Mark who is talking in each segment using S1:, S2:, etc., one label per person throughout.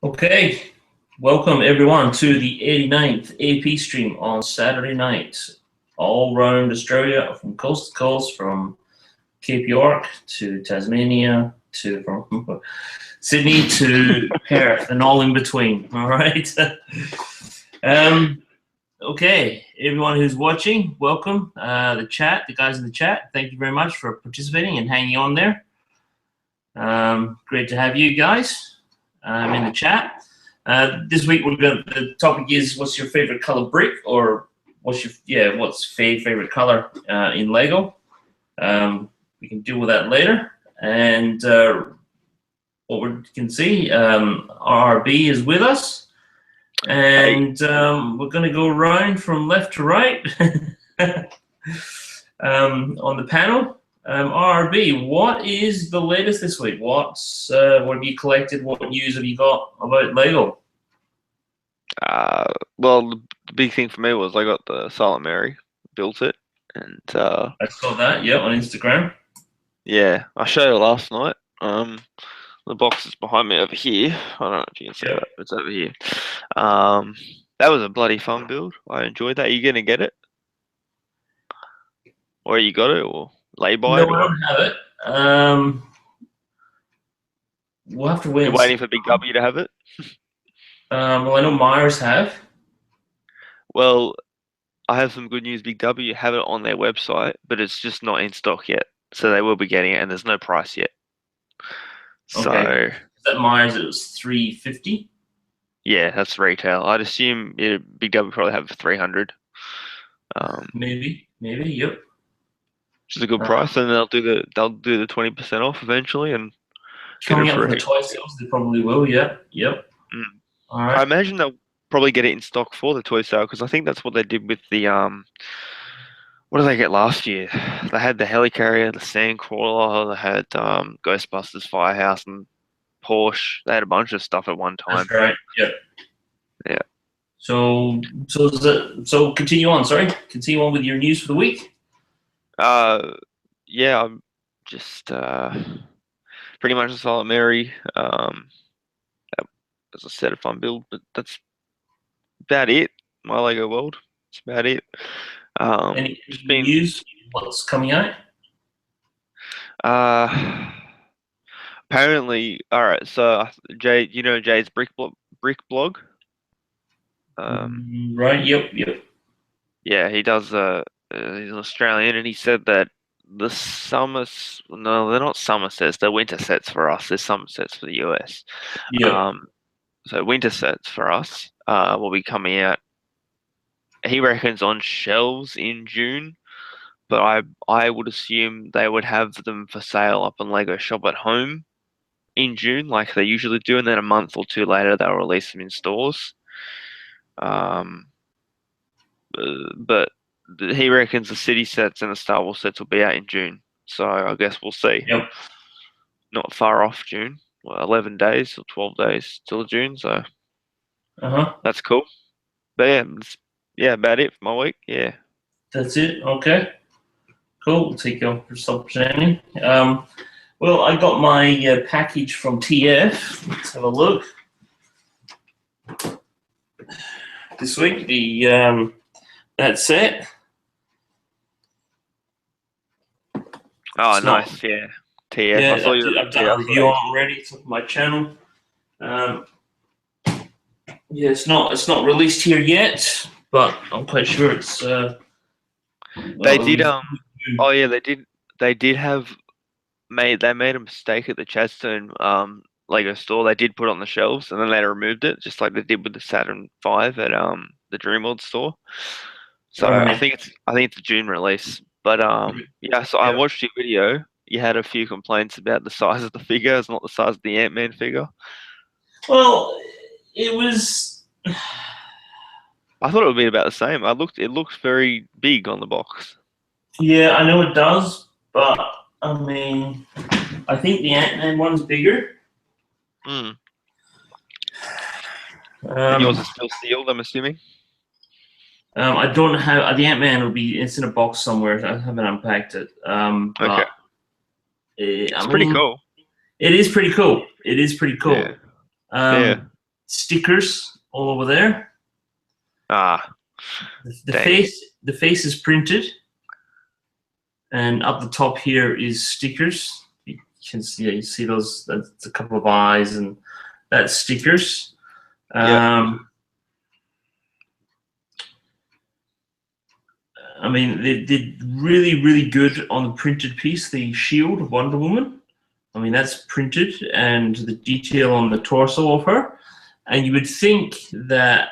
S1: Okay, welcome everyone to the 89th AP stream on Saturday night, all around Australia, from coast to coast, from Cape York to Tasmania to from Sydney to Perth, and all in between. All right. Okay, everyone who's watching, welcome. The guys in the chat, thank you very much for participating and hanging on there. Great to have you guys in the chat. This week the topic is, what's your favorite color brick, or what's favorite color in Lego? We can deal with that later. And what we can see, RRB is with us. And we're going to go around from left to right on the panel. RRB, what is the latest this week? What have you collected? What news have you got about Lego?
S2: Well, the big thing for me was I got the Silent Mary, built it, and
S1: I saw that, yeah, on Instagram.
S2: Yeah, I showed it last night. The box is behind me over here. I don't know if you can see that, but it's over here. That was a bloody fun build. I enjoyed that. Are you gonna get it? Or you got it, or lay by it?
S1: No, I don't have it. We'll have to wait.
S2: You're waiting for Big W to have it?
S1: Well, I know Myers have.
S2: Well, I have some good news. Big W have it on their website, but it's just not in stock yet. So they will be getting it, and there's no price yet. So
S1: okay. Is that Myers? It was $350.
S2: Yeah, that's retail. I'd assume Big W probably have 300.
S1: Maybe, yep.
S2: Which is a good price, and they'll do the 20% off eventually, and
S1: coming up for the toy sales. They probably will. Yep. All right.
S2: I imagine they'll probably get it in stock for the toy sale, because I think that's what they did with the What did they get last year? They had the helicarrier, the sandcrawler, they had Ghostbusters Firehouse and Porsche. They had a bunch of stuff at one time.
S1: That's right. Yep.
S2: Yeah.
S1: So continue on. Sorry, continue on with your news for the week.
S2: Yeah, I'm just pretty much a Silent Mary. As I said, a fun build, but that's about it. My Lego world. That's about it.
S1: Any news? What's coming out?
S2: Apparently, all right. So Jay, you know Jay's brick blog.
S1: Right. Yep.
S2: Yeah, he does. He's an Australian, and he said that the no, they're not summer sets. They're winter sets for us. There's summer sets for the US.
S1: Yeah.
S2: So winter sets for us will be coming out. He reckons on shelves in June, but I would assume they would have them for sale up on Lego Shop at Home in June, like they usually do, and then a month or two later they'll release them in stores. But he reckons the city sets and the Star Wars sets will be out in June. So I guess we'll see.
S1: Yep.
S2: Not far off June. Well, 11 days or 12 days till June. So that's cool. But yeah, about it for my week. Yeah.
S1: That's it. Okay. Cool. We'll take you off for self-presenting. Well, I got my package from TF. Let's have a look. This week, that set.
S2: Oh, nice. Yeah. TF.
S1: Yeah,
S2: I saw
S1: I've done a review on already. It's on my channel. Yeah, it's not released here yet, but I'm quite sure it's.
S2: They did. Oh yeah, they did have. They made a mistake at the Chadstone Lego store. They did put it on the shelves, and then they removed it, just like they did with the Saturn V at the Dreamworld store. So
S1: right.
S2: I think it's a June release. But yeah. So I watched your video. You had a few complaints about the size of the figure. It's not the size of the Ant-Man figure.
S1: Well, it was.
S2: I thought it would be about the same. It looks very big on the box.
S1: Yeah, I know it does, but I mean, I think the Ant-Man one's bigger.
S2: And yours is still sealed, I'm assuming?
S1: I don't have the Ant-Man. It's in a box somewhere. I haven't unpacked it.
S2: Okay. It's pretty cool.
S1: It is pretty cool. It is pretty cool.
S2: Yeah.
S1: stickers all over there.
S2: Dang.
S1: The face is printed, and up the top here is stickers. You can see, you see those. That's a couple of eyes, and that's stickers. I mean, they did really, really good on the printed piece, the shield of Wonder Woman. I mean, that's printed, and the detail on the torso of her. And you would think that,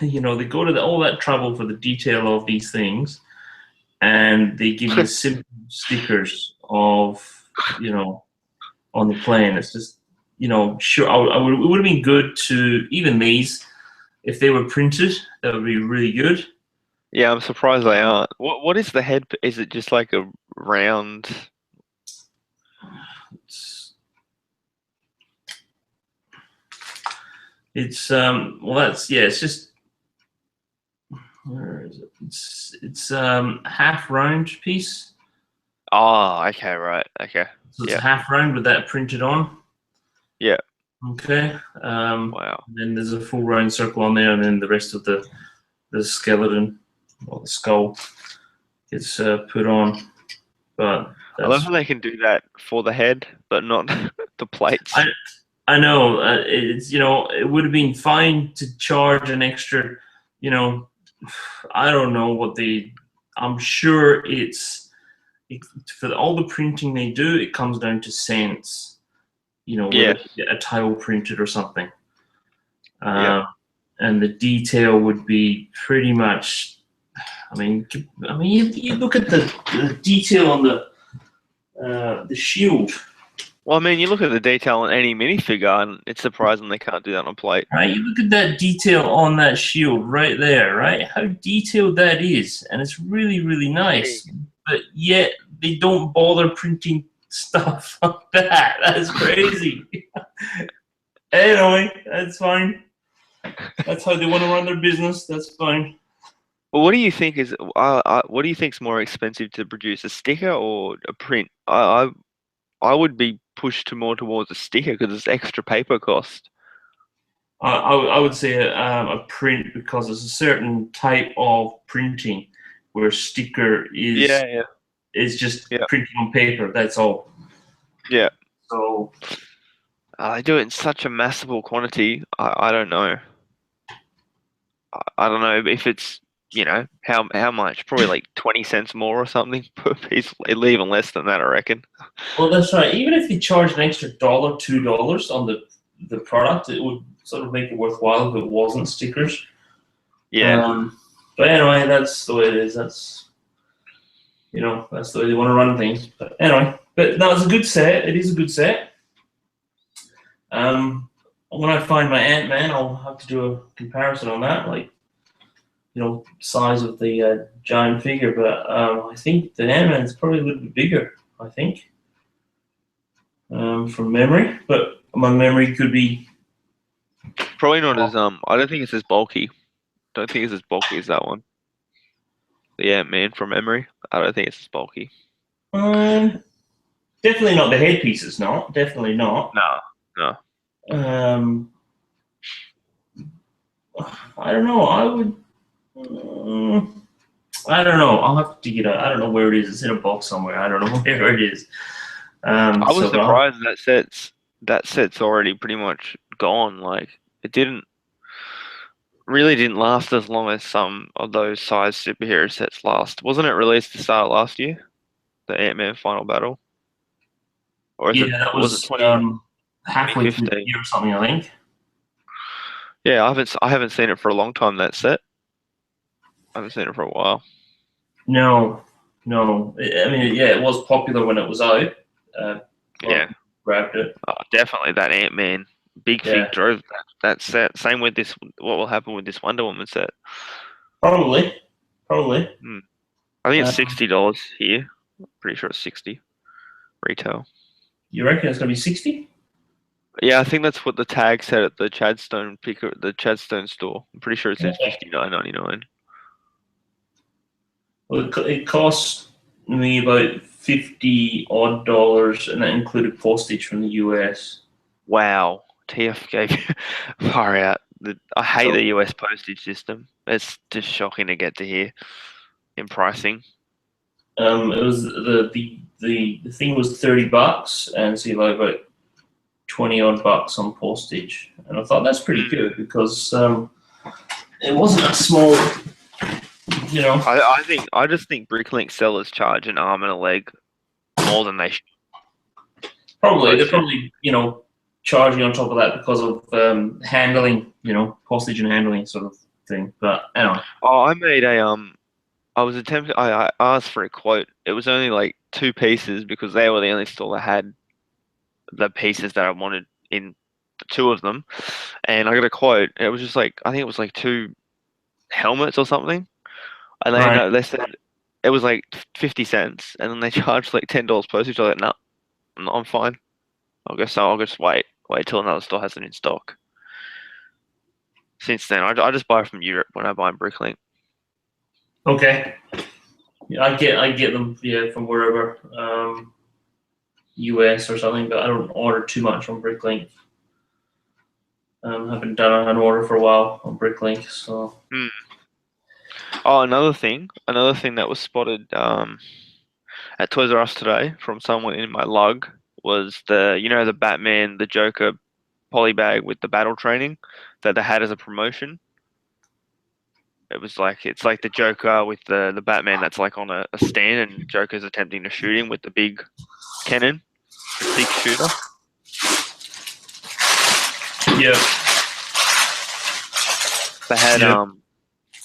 S1: you know, they go to all that trouble for the detail of these things, and they give you simple stickers of, you know, on the plane. It's just, you know, sure, it would have been good to, even these, if they were printed, that would be really good.
S2: Yeah, I'm surprised they aren't. What is the head? Is it just like a round?
S1: It's well, that's, yeah, it's just, where is it? It's half round piece.
S2: Oh, okay, right, okay.
S1: So it's a half round with that printed on.
S2: Yeah.
S1: Okay.
S2: Wow.
S1: Then there's a full round circle on there, and then the rest of the skeleton or the skull gets put on. But
S2: I love how they can do that for the head, but not the plates.
S1: I know, it's, you know, it would have been fine to charge an extra, you know, I don't know what I'm sure for all the printing they do, it comes down to cents, you know,
S2: Yeah.
S1: a tile printed or something. And the detail would be pretty much, I mean, you look at the detail on the shield.
S2: Well, I mean, you look at the detail on any minifigure, and it's surprising they can't do that on a plate.
S1: Right, you look at that detail on that shield right there, right? How detailed that is, and it's really, really nice. But yet they don't bother printing stuff like that. That's crazy. Anyway, that's fine. That's how they want to run their business. That's fine.
S2: Well, what do you think is what do you think's more expensive to produce, a sticker or a print? I would be pushed to more towards a sticker because it's extra paper cost.
S1: I would say a print, because there's a certain type of printing where a sticker is just printing on paper. That's all.
S2: Yeah.
S1: So
S2: they do it in such a massive quantity. I don't know. I don't know if it's, you know, how much? Probably like 20 cents more or something per piece. Even less than that, I reckon.
S1: Well, that's right. Even if they charge an extra $1, $2 on the product, it would sort of make it worthwhile if it wasn't stickers.
S2: Yeah.
S1: But anyway, that's the way it is. That's, you know, that's the way they want to run things. But anyway, but that was a good set. It is a good set. When I find my Ant-Man, I'll have to do a comparison on that, like, you know, size of the giant figure. But I think the Ant-Man is probably a little bit bigger, I think, from memory. But my memory could be
S2: probably not as I don't think it's as bulky. Don't think it's as bulky as that one. The Ant-Man from memory. I don't think it's as bulky.
S1: Definitely not the headpieces. Not definitely not.
S2: No.
S1: I don't know. I don't know. I'll have to dig it out. I don't know where it is. It's in a box somewhere. I don't know where it is.
S2: I was surprised that set's already pretty much gone. Like, it really didn't last as long as some of those size superhero sets last. Wasn't it released to start last year? The Ant-Man Final Battle? Or
S1: that was
S2: 20,
S1: halfway through the year or something, I think.
S2: Yeah, I haven't seen it for a long time, that set. I haven't seen it for a while.
S1: No. I mean, yeah, it was popular when it was out. Grabbed it.
S2: Oh, definitely that Ant-Man Big Fig drove that set. Same with this. What will happen with this Wonder Woman set?
S1: Probably.
S2: I think it's $60 here. Pretty sure it's 60 retail. You
S1: reckon it's gonna be 60?
S2: Yeah, I think that's what the tag said at the Chadstone store. I'm pretty sure it says $59.99.
S1: Well, it cost me about $50 odd, and that included postage from the US.
S2: Wow, TF gave you far out. I hate the US postage system. It's just shocking to get to here in pricing.
S1: It was the thing was $30, and so you like about 20 odd bucks on postage, and I thought that's pretty good because it wasn't a small, you know.
S2: I just think Bricklink sellers charge an arm and a leg more than they should.
S1: Probably they're probably charging on top of that because of handling, postage and handling sort of thing. But anyway.
S2: Oh, I made a I asked for a quote. It was only like 2 pieces because they were the only store that had the pieces that I wanted in 2 of them, and I got a quote. It was just like I think it was like 2 helmets or something, and they said it was like 50 cents, and then they charged like $10 postage. I was like, no, I'm fine. I'll just wait till another store has it in stock. Since then, I just buy from Europe when I buy in Bricklink.
S1: Okay. Yeah, I get them from wherever, US or something, but I don't order too much on Bricklink. Haven't done an order for a while on Bricklink, so.
S2: Oh, another thing that was spotted at Toys R Us today from someone in my lug was the Batman, the Joker polybag with the battle training that they had as a promotion. It's like the Joker with the Batman that's like on a stand, and Joker's attempting to shoot him with the big cannon, the 6-shooter.
S1: Yeah.
S2: They had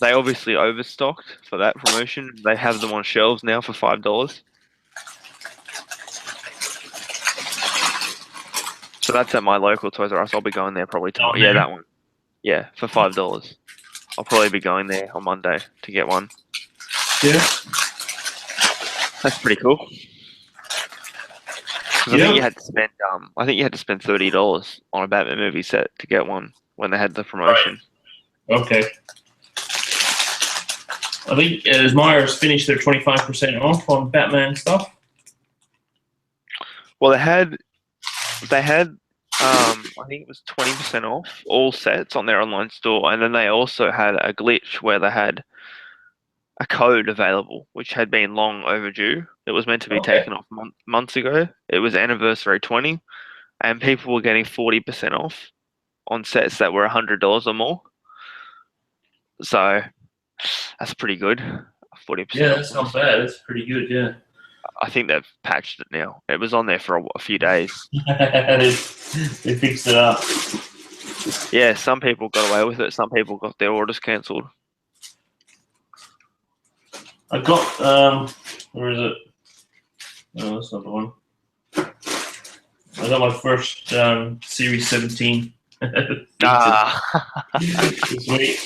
S2: they obviously overstocked for that promotion. They have them on shelves now for $5. So that's at my local Toys R Us. I'll be going there probably tomorrow. Yeah, that one. Yeah, for $5. I'll probably be going there on Monday to get one.
S1: Yeah.
S2: That's pretty cool. I think you had to spend $30 on a Batman movie set to get one when they had the promotion.
S1: Right. Okay. I think has Myers finished their 25% off on Batman stuff.
S2: Well, they had I think it was 20% off all sets on their online store, and then they also had a glitch where they had a code available, which had been long overdue. It was meant to be taken off months ago. It was anniversary 20, and people were getting 40% off on sets that were $100 or more. So that's pretty good. 40%.
S1: Yeah, that's not bad. That's pretty good. Yeah.
S2: I think they've patched it now. It was on there for a few days.
S1: they fixed it up.
S2: Yeah, some people got away with it. Some people got their orders cancelled.
S1: I got where is it? No, that's not the one. I got my first Series 17. This week.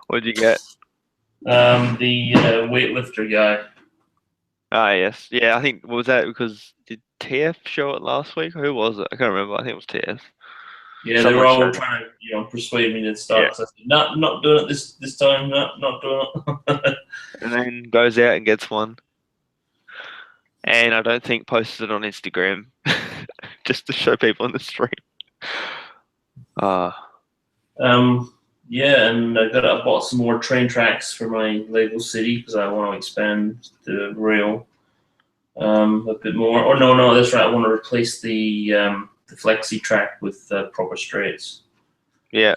S2: What'd you get?
S1: The weightlifter guy.
S2: Ah, yes. Yeah, I think, was that because, did TF show it last week? Who was it? I can't remember. I think it was TF.
S1: Yeah, they were all trying to, persuade me to start. Yeah. So I said, not doing it this time. Not doing it.
S2: And then goes out and gets one. And I don't think posted it on Instagram just to show people on the stream.
S1: Yeah, and I bought some more train tracks for my Lego City because I want to expand the rail a bit more. Or no, that's right. I want to replace the flexi track with proper straights.
S2: Yeah.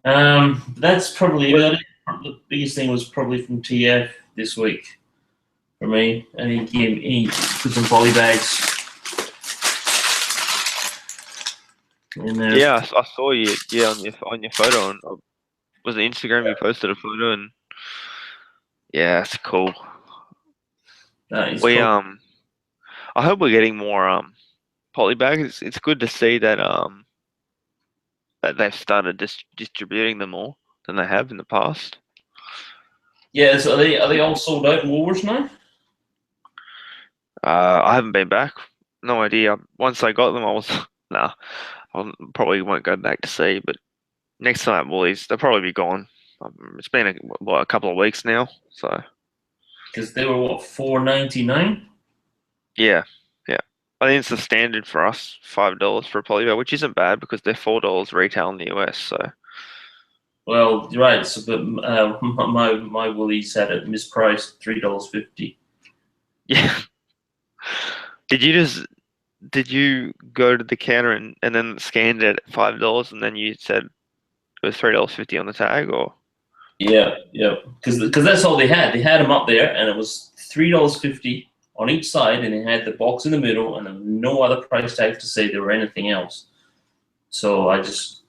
S1: That's probably it. The biggest thing was probably from TF this week for me. And he put some poly bags.
S2: Yeah, I saw you. Yeah, on your photo, and was it Instagram? You posted a photo, and yeah, it's cool.
S1: That is cool.
S2: I hope we're getting more poly bags. It's good to see that that they've started distributing them more than they have in the past.
S1: Yeah, so are they all sold out in Woolworths now?
S2: I haven't been back. No idea. Once I got them, I was nah. I probably won't go back to see, but next time at Woolies, they'll probably be gone. It's been a couple of weeks now, so.
S1: Because they were what, $4.99?
S2: Yeah. I think it's the standard for us, $5 for a polygon, which isn't bad because they're $4 retail in the US. So
S1: Well, you're right. So, but my Woolies had it mispriced, $3.50.
S2: yeah. Did you go to the counter and then scanned it at $5 and then you said it was $3.50 on the tag, or?
S1: Yeah, yeah. Because that's all they had. They had them up there, and it was $3.50 on each side, and they had the box in the middle, and there was no other price tag to say there were anything else. So I just,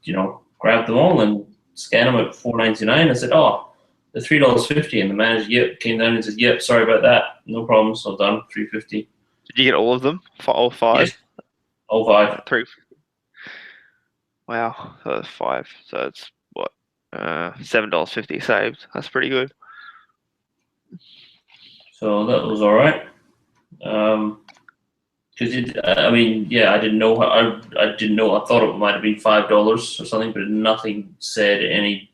S1: grabbed them all and scanned them at $4.99. I said, "Oh, the $3.50," and the manager, came down and said, "Yep, sorry about that. No problem. So done. $3.50."
S2: Did you get all of them? All five?
S1: Yes, all five.
S2: Three. Wow, so that's five. So it's what? $7.50 saved. That's pretty good.
S1: So that was all right. Because I mean, yeah, I didn't know. I didn't know. I thought it might have been $5 or something, but nothing said any.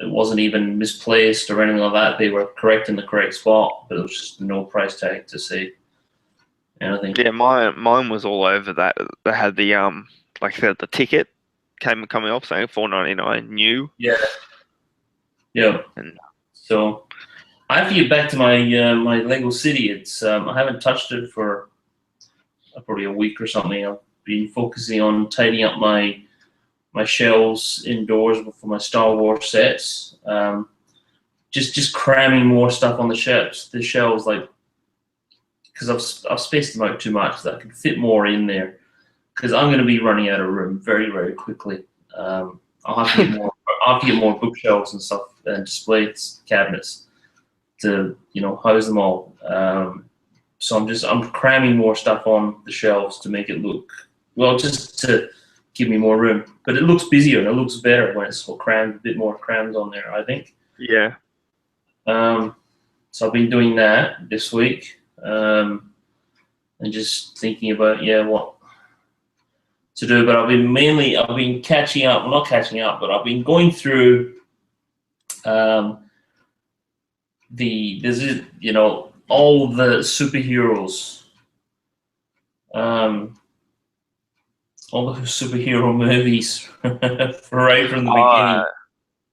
S1: It wasn't even misplaced or anything like that. They were correct in the correct spot, but there was just no price tag to say anything.
S2: Yeah, mine was all over that. They had the like the ticket coming off saying $4.99 new.
S1: Yeah, yeah.
S2: And
S1: So I have to get back to my my Lego City. It's I haven't touched it for probably a week or something. I've been focusing on tidying up my shelves indoors for my Star Wars sets. Just cramming more stuff on the shelves. The shelves, like, because I've spaced them out too much, that I can fit more in there. Because I'm going to be running out of room very, very quickly. I'll have to get more. I'll have to get more bookshelves and stuff and display cabinets to house them all. So I'm cramming more stuff on the shelves to make it look well, just to give me more room. But it looks busier and it looks better when it's crammed, a bit more crammed on there, I think.
S2: yeah,
S1: So I've been doing that this week, and just thinking about what to do. But I've been catching up. Well, not catching up, but I've been going through all the superheroes, all the superhero movies right from the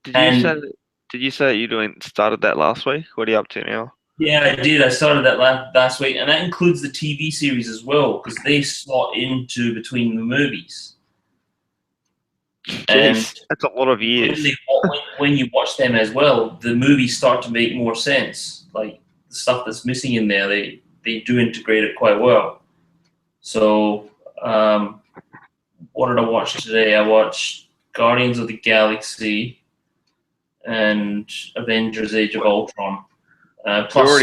S1: beginning.
S2: Did you say you started that last week? What are you up to now?
S1: Yeah, I did. I started that last week, and that includes the TV series as well, because they slot into between the movies. And
S2: Jeez, that's a lot of years.
S1: when you watch them as well, the movies start to make more sense. Like the stuff that's missing in there, they do integrate it quite well. So, what did I watch today? I watched Guardians of the Galaxy and Avengers: Age of Ultron. Plus,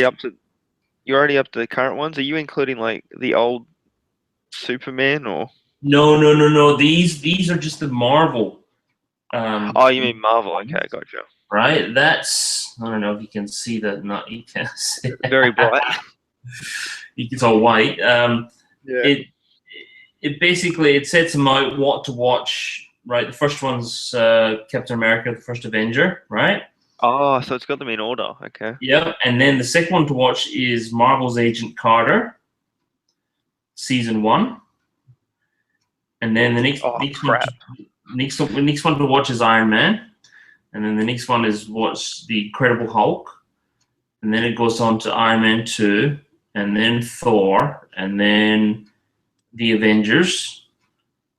S2: You're already up to the current ones. Are you including like the old Superman or?
S1: No. These are just the Marvel.
S2: Oh, you mean Marvel? Okay, gotcha.
S1: Right. That's, I don't know if you can see that. Not you can see.
S2: Very bright.
S1: It's all white.
S2: Yeah.
S1: It basically sets them out what to watch. Right. The first one's Captain America, the first Avenger. Right.
S2: Oh, so it's got them in order. Okay.
S1: Yeah, and then the second one to watch is Marvel's Agent Carter, season 1. And then the next one to watch is Iron Man, and then the next one is watch the Incredible Hulk, and then it goes on to Iron Man 2, and then Thor, and then the Avengers,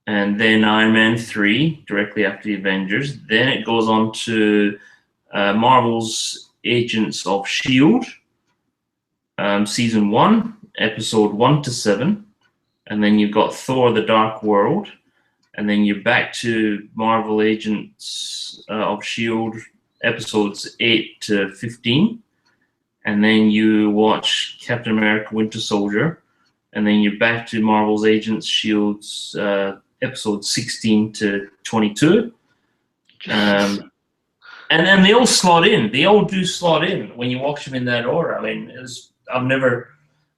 S1: and then Iron Man 3 directly after the Avengers. Then it goes on to Marvel's Agents of S.H.I.E.L.D., season 1, episode 1 to 7. And then you've got Thor: The Dark World. And then you're back to Marvel Agents of S.H.I.E.L.D., episodes 8 to 15. And then you watch Captain America: Winter Soldier. And then you're back to Marvel's Agents S.H.I.E.L.D's episode 16 to 22. And then they all slot in. They all do slot in when you watch them in that order. I mean, I've never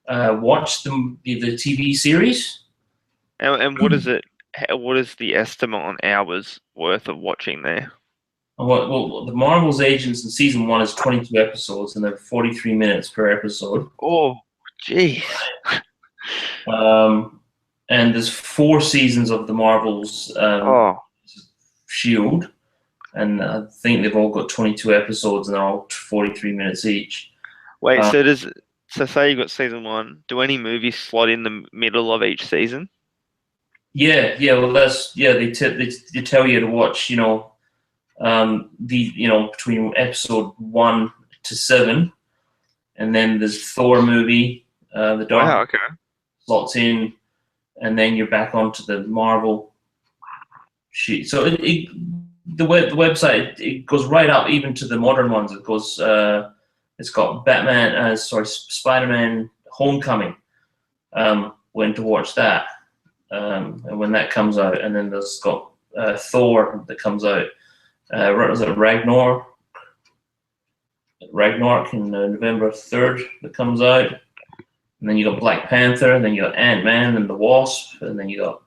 S1: watched the TV series.
S2: And what is it? What is the estimate on hours worth of watching there?
S1: Well, the Marvel's Agents in season 1 is 22 episodes, and they're 43 minutes per episode.
S2: Oh, Jeez.
S1: And there's 4 seasons of the Marvels
S2: Oh,
S1: Shield, and I think they've all got 22 episodes, and they're all 43 minutes each.
S2: wait.
S1: Uh,
S2: So say you got season one. Do any movies slot in the middle of each season?
S1: yeah. Well, they tell you to watch, between episode 1 to 7, and then there's Thor movie, the
S2: Wow.
S1: Dark
S2: Okay.
S1: slots in, and then you're back onto the Marvel sheet. So the website, it goes right up even to the modern ones. It goes, it's got Spider-Man Homecoming, when to watch that, and when that comes out, and then there's got Thor that comes out. Was it Ragnarok in November 3rd that comes out, and then you got Black Panther, and then you got Ant-Man and the Wasp, and then you got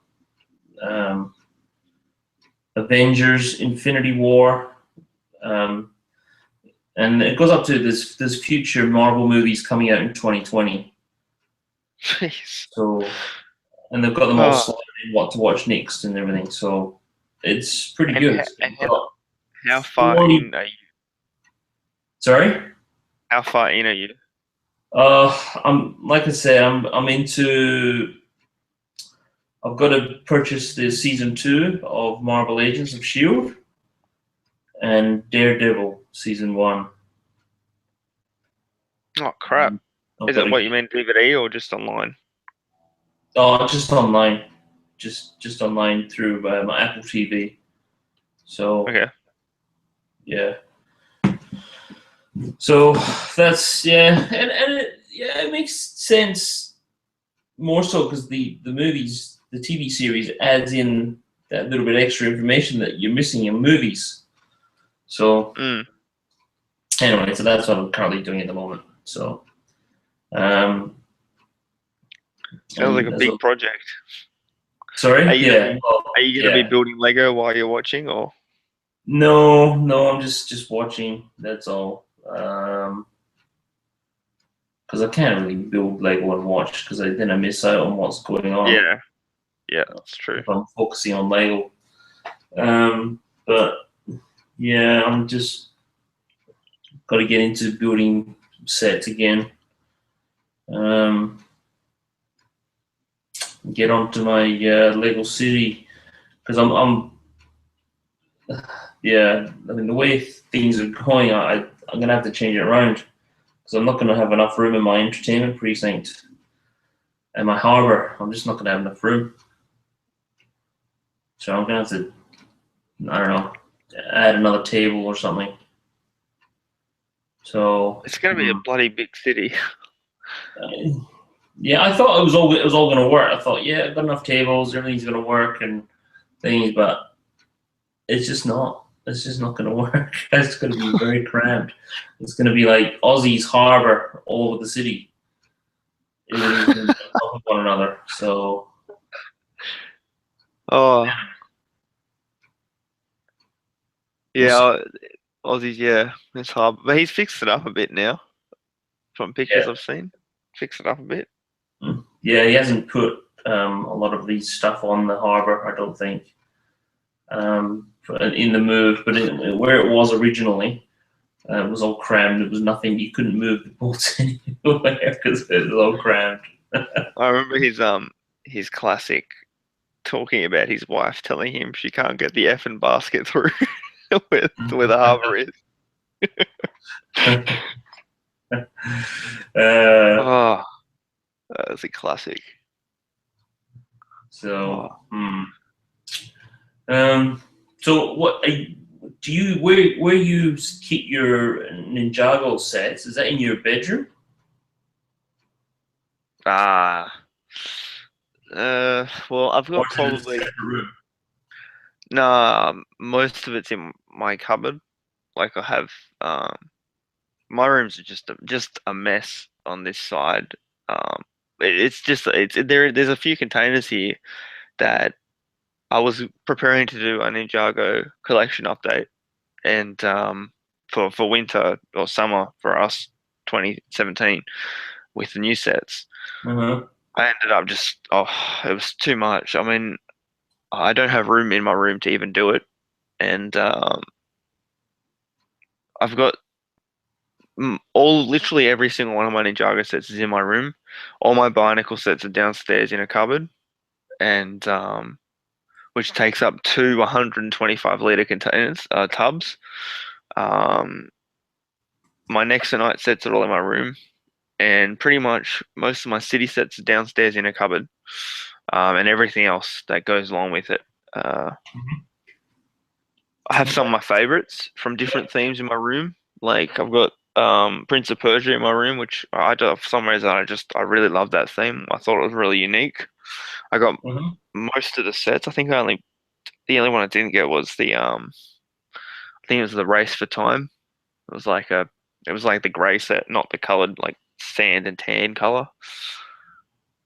S1: Avengers: Infinity War, and it goes up to this future Marvel movies coming out in 2020.
S2: Jeez.
S1: So, and they've got them all
S2: Oh,
S1: slotted in what to watch next and everything. So it's pretty
S2: and
S1: good.
S2: how far
S1: 40,
S2: in are you?
S1: sorry.
S2: How far in are you?
S1: I'm like I said, I'm into. I've got to purchase the season 2 of Marvel Agents of Shield and Daredevil season 1.
S2: Oh crap!
S1: I've
S2: Is
S1: got
S2: it
S1: to.
S2: what you mean DVD or just online?
S1: Oh, just online, just online through my Apple TV. So
S2: Okay.
S1: yeah, so that's and it makes sense more so because the TV series adds in that little bit extra information that you're missing in movies. So
S2: Mm.
S1: anyway, so that's what I'm currently doing at the moment. So um,
S2: Sounds like
S1: and
S2: a
S1: as a,
S2: big project. Are
S1: sorry,
S2: you gonna
S1: yeah,
S2: be
S1: well,
S2: Are you gonna be
S1: yeah.
S2: building Lego while you're watching, or?
S1: No, I'm just watching. That's all. Because I can't really build Lego and watch because then I miss out on what's going on
S2: Yeah. Yeah, that's true.
S1: if I'm focusing on Lego. But yeah, I'm just got to get into building sets again. Um, get onto my Lego City because yeah. I mean, the way things are going, I'm gonna have to change it around because I'm not gonna have enough room in my entertainment precinct and my harbor. I'm just not gonna have enough room, so I'm gonna have to, I don't know, add another table or something. So
S2: It's gonna be a bloody big city.
S1: yeah, I thought it was all gonna work. I thought, yeah, I've got enough tables, everything's gonna work and things, but it's just not. It's just not gonna work. It's gonna be very cramped. It's gonna be like Aussie's harbor all over the city. Everything's gonna be on top of one another. So
S2: Oh,
S1: we'll
S2: yeah,
S1: see.
S2: Aussies, yeah, it's hard, but he's fixed it up a bit now. From pictures
S1: Yeah.
S2: I've seen, fixed it up a bit.
S1: Yeah, he hasn't put a lot of these stuff on the harbor, I don't think, in the move, but where it was originally, it was all crammed. It was nothing. You couldn't move the boats anywhere because it was all crammed.
S2: I remember his classic talking about his wife telling him she can't get the effing basket through where the harbour is.
S1: uh,
S2: Oh, that was a classic.
S1: so,
S2: Oh,
S1: um, so what do you where you keep your Ninjago sets? Is that in your bedroom?
S2: ah, well, I've
S1: Or
S2: got
S1: is it in a
S2: probably
S1: separate room?
S2: nah. Most of it's in my cupboard. Like I have, um, my rooms are just a mess on this side. It's just it's there. There's a few containers here that I was preparing to do a Ninjago collection update, and for winter or summer for us, 2017. with the new sets.
S1: Uh-huh.
S2: I ended up just it was too much. I mean, I don't have room in my room to even do it, and I've got literally every single one of my Ninjago sets is in my room. All my Bionicle sets are downstairs in a cupboard, and which takes up two 125-liter containers, tubs. Um, my Next Night sets are all in my room, and pretty much most of my city sets are downstairs in a cupboard, and everything else that goes along with it. I have some of my favorites from different themes in my room. Like I've got Prince of Persia in my room, which for some reason I really love that theme. I thought it was really unique. I got
S1: Uh-huh.
S2: most of the sets. I think the only one I didn't get was I think it was the Race for Time. It was like the grey set, not the coloured like sand and tan colour.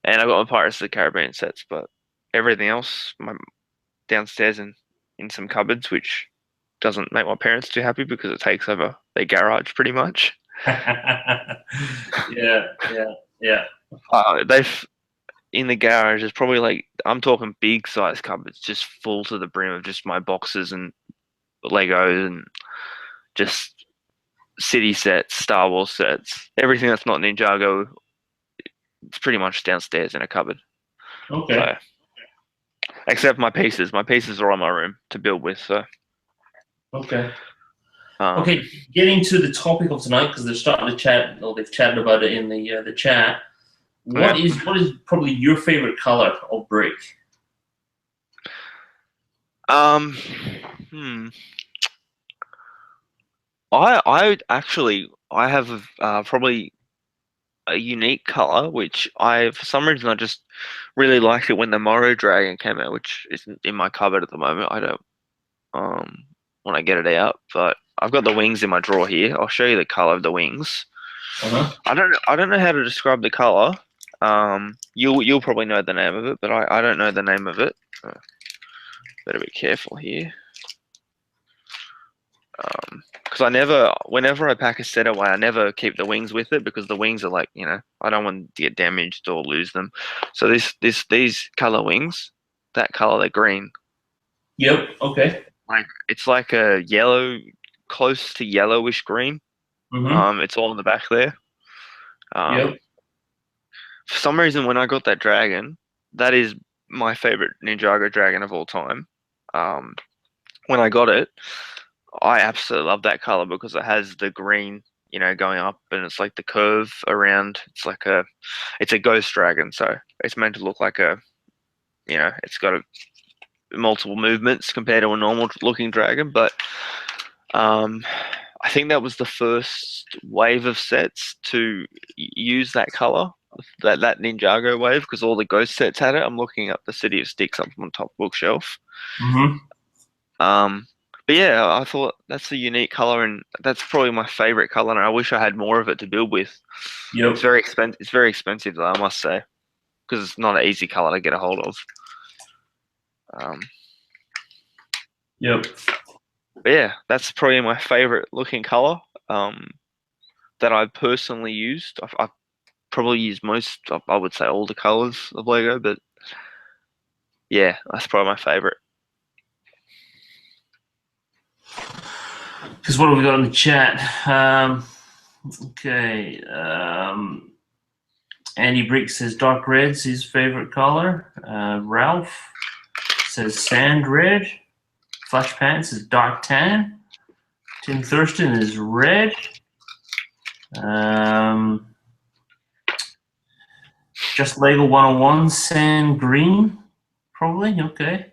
S2: And I got my Pirates of the Caribbean sets, but everything else downstairs in some cupboards, which doesn't make my parents too happy because it takes over their garage pretty much.
S1: Yeah, yeah, yeah.
S2: They've in the garage. It's probably like I'm talking big size cupboards, just full to the brim of just my boxes and Legos and just city sets, Star Wars sets, everything that's not Ninjago. It's pretty much downstairs in a cupboard.
S1: Okay.
S2: So, except my pieces. My pieces are on my room to build with. So,
S1: Okay.
S2: um,
S1: Okay. Getting to the topic of tonight, because they're starting to chat, or they've chatted about it in the chat.
S2: yeah.
S1: What is probably your favorite color of brick?
S2: Um, hmm. I have probably a unique color, which for some reason I just really liked it when the Morrow Dragon came out, which isn't in my cupboard at the moment. I don't when I get it out, but I've got the wings in my drawer here. I'll show you the color of the wings.
S1: Uh-huh.
S2: I don't know how to describe the color. You'll probably know the name of it, but I don't know the name of it. Better be careful here. Because whenever I pack a set away, I never keep the wings with it because the wings are like, I don't want to get damaged or lose them. So these color wings, that color, they're green.
S1: Yep. Okay.
S2: Like it's like a yellow, close to yellowish green.
S1: Mm-hmm.
S2: It's all in the back there. Um,
S1: Yep.
S2: for some reason, when I got that dragon, that is my favorite Ninjago dragon of all time. Um, when I got it, I absolutely love that color because it has the green, going up, and it's like the curve around. It's a ghost dragon, so it's meant to look like it's got multiple movements compared to a normal looking dragon. But I think that was the first wave of sets to use that color, that Ninjago wave, because all the ghost sets had it. I'm looking up the City of Sticks up on top bookshelf.
S1: Mm-hmm.
S2: Um, but yeah, I thought that's a unique color, and that's probably my favorite color. And I wish I had more of it to build with. It's
S1: Yep.
S2: very expensive. It's very expensive, though, I must say, because it's not an easy color to get a hold of. Um,
S1: Yep.
S2: but yeah, that's probably my favorite looking color that I personally used. I've probably used most. I would say all the colors of Lego, but yeah, that's probably my favorite.
S1: Because what have we got in the chat? Okay. Andy Brick says dark red's his favorite color. Ralph says sand red. Flash Pants is dark tan. Tim Thurston is red. Just Lego 101 sand green. Probably. Okay.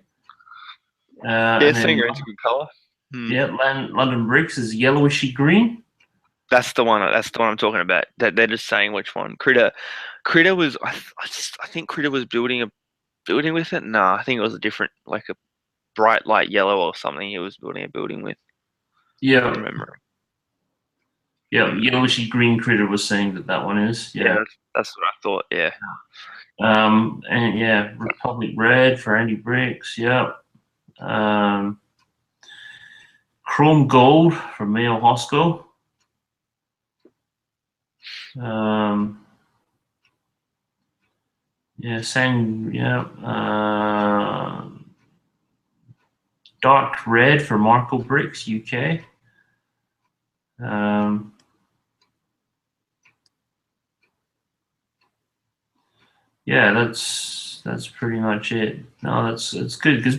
S2: Yeah, sand green's a good color.
S1: Yeah, London Bricks is yellowishy green.
S2: That's the one. That's the one I'm talking about. That they're just saying which one. Critter was. I think Critter was building a building with it. No, I think it was a different, like a bright light yellow or something. He was building a building with.
S1: Yeah.
S2: I remember.
S1: Yeah, yellowishy green Critter was saying that one is. Yeah.
S2: That's what I thought. Yeah.
S1: And yeah, Republic Red for Andy Bricks. Yep. Chrome Gold for Mayo Hosco. Yeah, same. Yeah. Dark red for Markle Bricks UK. Yeah, that's pretty much it. No, that's good because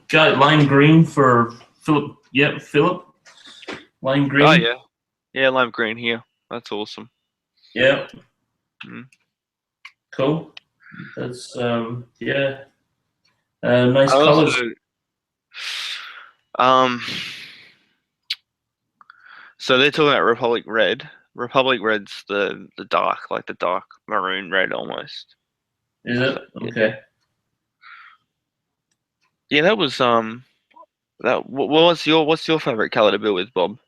S1: got lime green for Philip. Yep, Philip. Lime green.
S2: Oh yeah, yeah, lime green here. That's awesome.
S1: Yep.
S2: Mm.
S1: Cool. That's yeah. Nice
S2: I
S1: colors.
S2: also, um, so they're talking about Republic Red. Republic Red's the dark, like the dark maroon red almost.
S1: Is it? Okay.
S2: Yeah, that was that. What's your favorite color to build with, Bob?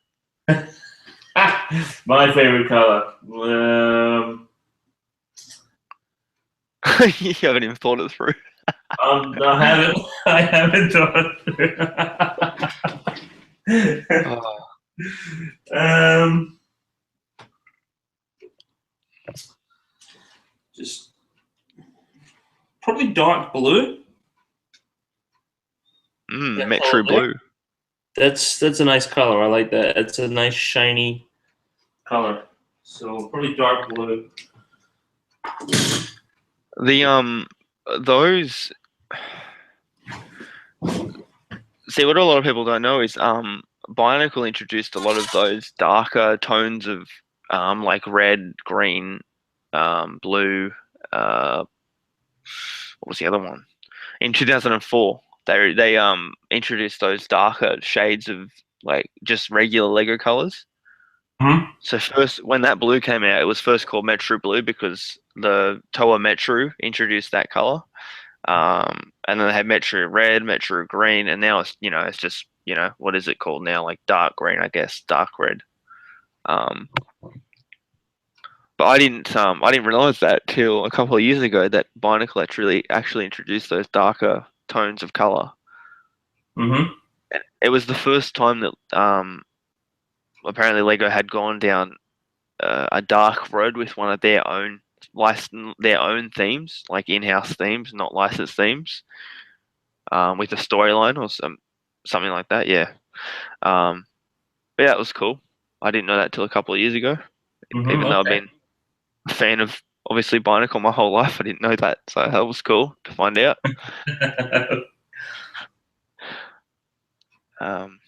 S1: My favorite color.
S2: You haven't even thought it through.
S1: I haven't. I haven't done.
S2: Oh.
S1: um, just probably dark blue. That
S2: Met
S1: color
S2: True
S1: there.
S2: Blue.
S1: That's a nice color. I like that. It's a nice shiny color. So probably dark blue.
S2: The those. See, what a lot of people don't know is Bionicle introduced a lot of those darker tones of like red, green, blue. What was the other one? In 2004, they introduced those darker shades of like just regular Lego colors.
S1: Hmm.
S2: So first, when that blue came out, it was first called Metro Blue because the Toa Metro introduced that color. And then they had Metro Red, Metro Green, and now it's just what is it called now? Like dark green, I guess, dark red. Um, but I didn't realize that till a couple of years ago that Bionicle actually introduced those darker tones of color.
S1: Hmm.
S2: It was the first time that apparently Lego had gone down a dark road with one of their own their own themes, like in-house themes, not licensed themes, with a storyline or something like that. Yeah. But yeah, it was cool. I didn't know that till a couple of years ago.
S1: Hmm.
S2: Even though I've
S1: Okay.
S2: been a fan of obviously Bionicle my whole life, I didn't know that. So that was cool to find out. Um,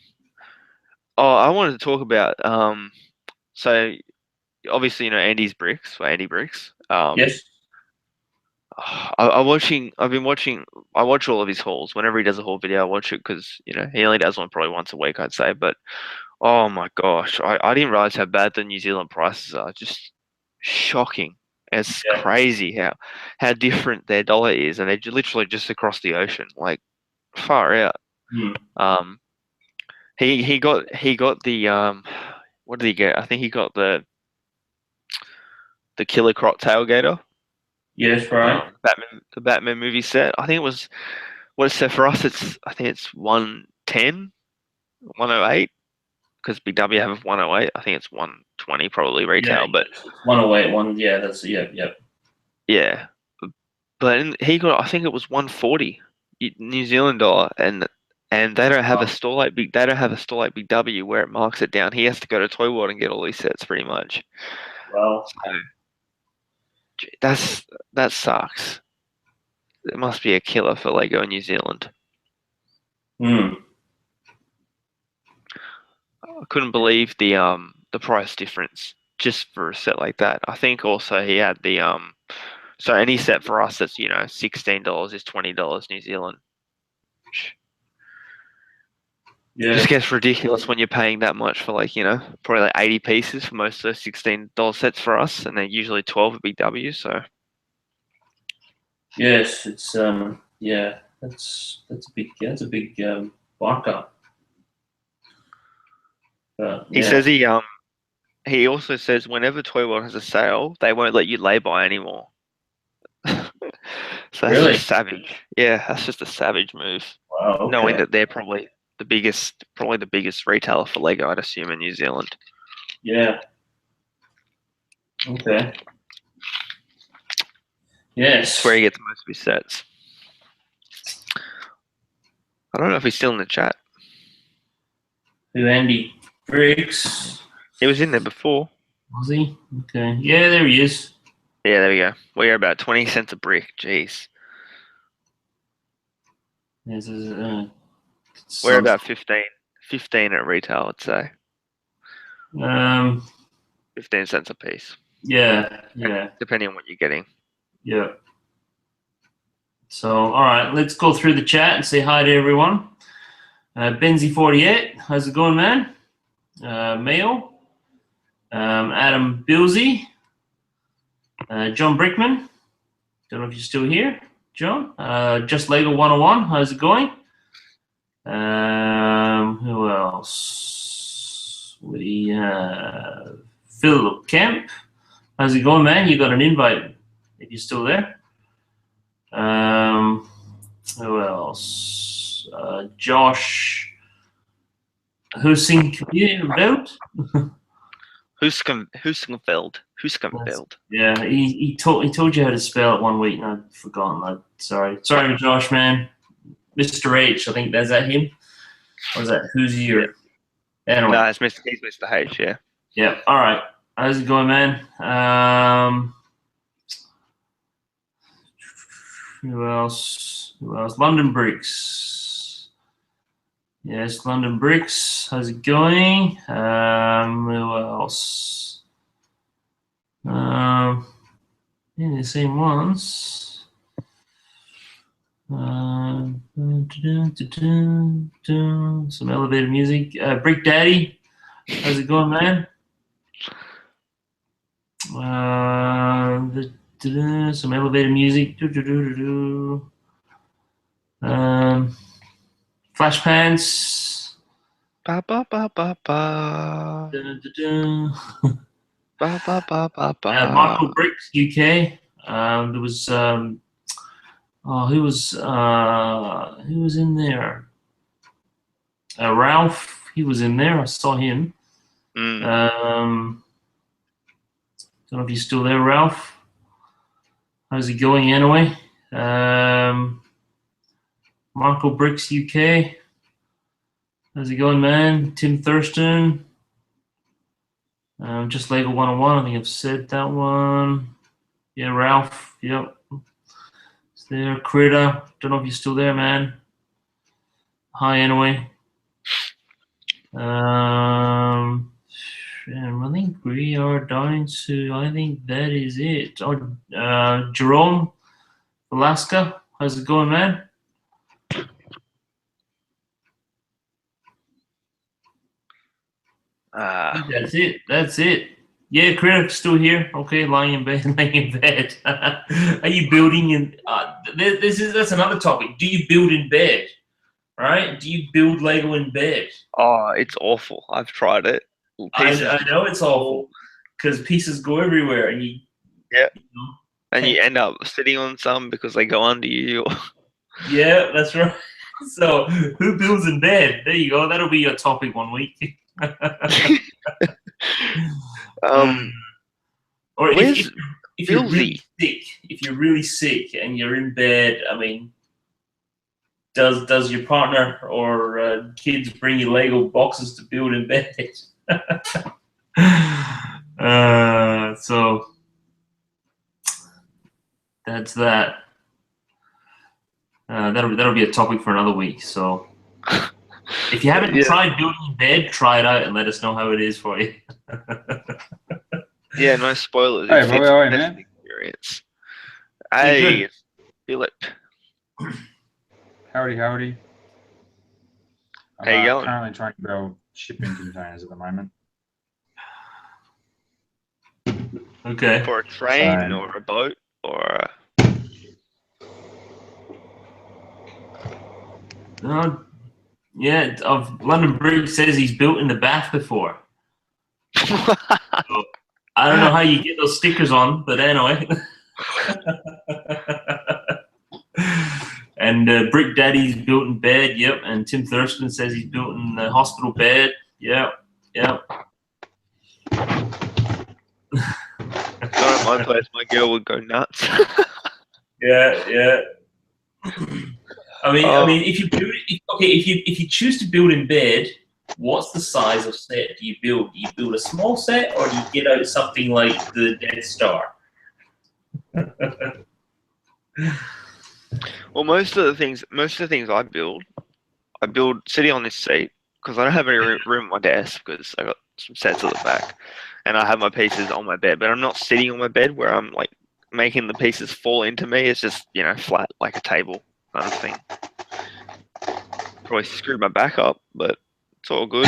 S2: oh, I wanted to talk about so obviously Andy's bricks or Andy bricks.
S1: Yes.
S2: I've been watching. I watch all of his hauls. Whenever he does a haul video, I watch it because he only does one probably once a week, I'd say. But oh my gosh, I didn't realize how bad the New Zealand prices are. Just shocking. It's
S1: Yeah.
S2: crazy how different their dollar is, and they're literally just across the ocean, like far out.
S1: Hmm.
S2: Um, he got the what did he get? I think he got the Killer Croc tailgater.
S1: Yes. Right.
S2: The Batman movie set. I think it was what it's set for us. I think it's 110, 108 because Big W have 108. I think it's 120 probably
S1: Yeah.
S2: retail, but
S1: 108. One. Yeah. That's yeah.
S2: yeah. But he got I think it was 140 New Zealand dollar, and they don't have a store like Big W where it marks it down. He has to go to Toy World and get all these sets pretty much.
S1: Well.
S2: So that sucks. It must be a killer for Lego in New Zealand.
S1: Hmm.
S2: I couldn't believe the price difference just for a set like that. I think also he had the so any set for us that's $16 is $20 New Zealand.
S1: Yeah.
S2: Just gets ridiculous when you're paying that much for probably like 80 pieces for most of those $16 sets for us, and they're usually 12 at Big W. So
S1: Yes. It's yeah. That's a big markup.
S2: he
S1: Yeah.
S2: says he also says whenever Toy World has a sale, they won't let you lay by anymore. So that's
S1: Really?
S2: just savage. Yeah, that's just a savage move.
S1: Wow.
S2: Knowing
S1: Okay.
S2: that they're probably the biggest retailer for Lego, I'd assume in New Zealand.
S1: Yeah. Okay. Yes.
S2: That's where he gets most of his sets. I don't know if he's still in the chat.
S1: Who, Andy Briggs?
S2: He was in there before.
S1: Was he? Okay. Yeah, there he is.
S2: Yeah, there we go. We are about 20 cents a brick. Jeez. We're about 15 at retail, I'd say. 15 cents a piece.
S1: Yeah.
S2: Depending on what you're getting.
S1: Yeah. So, all right, let's go through the chat and say hi to everyone. Benzie48, how's it going, man? Mayo. Adam Bilsey. John Brickman. Don't know if you're still here, John. Just Lego 101, how's it going? Who else? We have Philip Kemp. How's it going, man? You got an invite if you're still there. Who else? Josh Husingfeld.
S2: Huskenfeld.
S1: Yeah, he told you how to spell it one week, and I've forgotten. Sorry, Josh, man. Mr. H, I think that's that him. Or is that who's you?
S2: Yeah.
S1: Anyway.
S2: No, he's Mr. H. Yeah.
S1: Yeah. All right. How's it going, man? Who else? London Bricks. Yes, London Bricks. How's it going? Who else? Yeah, the same ones. Some elevator music. Brick Daddy. How's it going, man? Some elevator music. Flash pants.
S2: Ba ba ba ba ba. Ba ba ba ba ba.
S1: Michael Bricks, UK. There was who was in there? Ralph. He was in there. I saw him. Don't know if he's still there, Ralph. How's it going anyway? Michael Bricks, UK. How's it going, man? Tim Thurston. Just Lego 101. I think I've said that one. Yeah, Ralph. Yep. It's there. Critter. Don't know if you're still there, man. Hi, anyway. And I think we are down to, I think that is it. Oh, Jerome, Alaska, how's it going, man? That's it. Yeah, Critic's still here. Okay, lying in bed. Are you building in? That's another topic. Do you build in bed? Right? Do you build Lego in bed?
S2: Oh, it's awful. I've tried it.
S1: I know it's awful because pieces go everywhere, and you
S2: end up sitting on some because they go under you.
S1: Yeah, that's right. So, who builds in bed? There you go. That'll be your topic one week. Or if you're really sick, and you're in bed, I mean, does your partner or kids bring you Lego boxes to build in bed? So that's that. That'll be a topic for another week. So if you haven't tried building in bed, try it out and let us know how it is for you.
S2: Yeah, no spoilers.
S3: Hey, how are you, man?
S2: Experience. Hey, Philip.
S3: Howdy.
S2: How you going?
S3: Currently trying to build shipping containers at the moment.
S1: Okay.
S2: For a train or a boat or a...
S1: Yeah, London Bridge says he's built in the bath before. So, I don't know how you get those stickers on, but anyway. And Brick Daddy's built in bed, yep. And Tim Thurston says he's built in the hospital bed, yep.
S2: Not at my place, my girl would go nuts.
S1: Yeah. I mean, if you build, if you choose to build in bed, what's the size of set do you build? Do you build a small set, or do you get out something like the Death Star?
S2: Well, most of the things I build sitting on this seat because I don't have any room on my desk because I got some sets at the back, and I have my pieces on my bed. But I'm not sitting on my bed where I'm like making the pieces fall into me. It's just flat like a table kind of thing. Probably screwed my back up, but it's all good.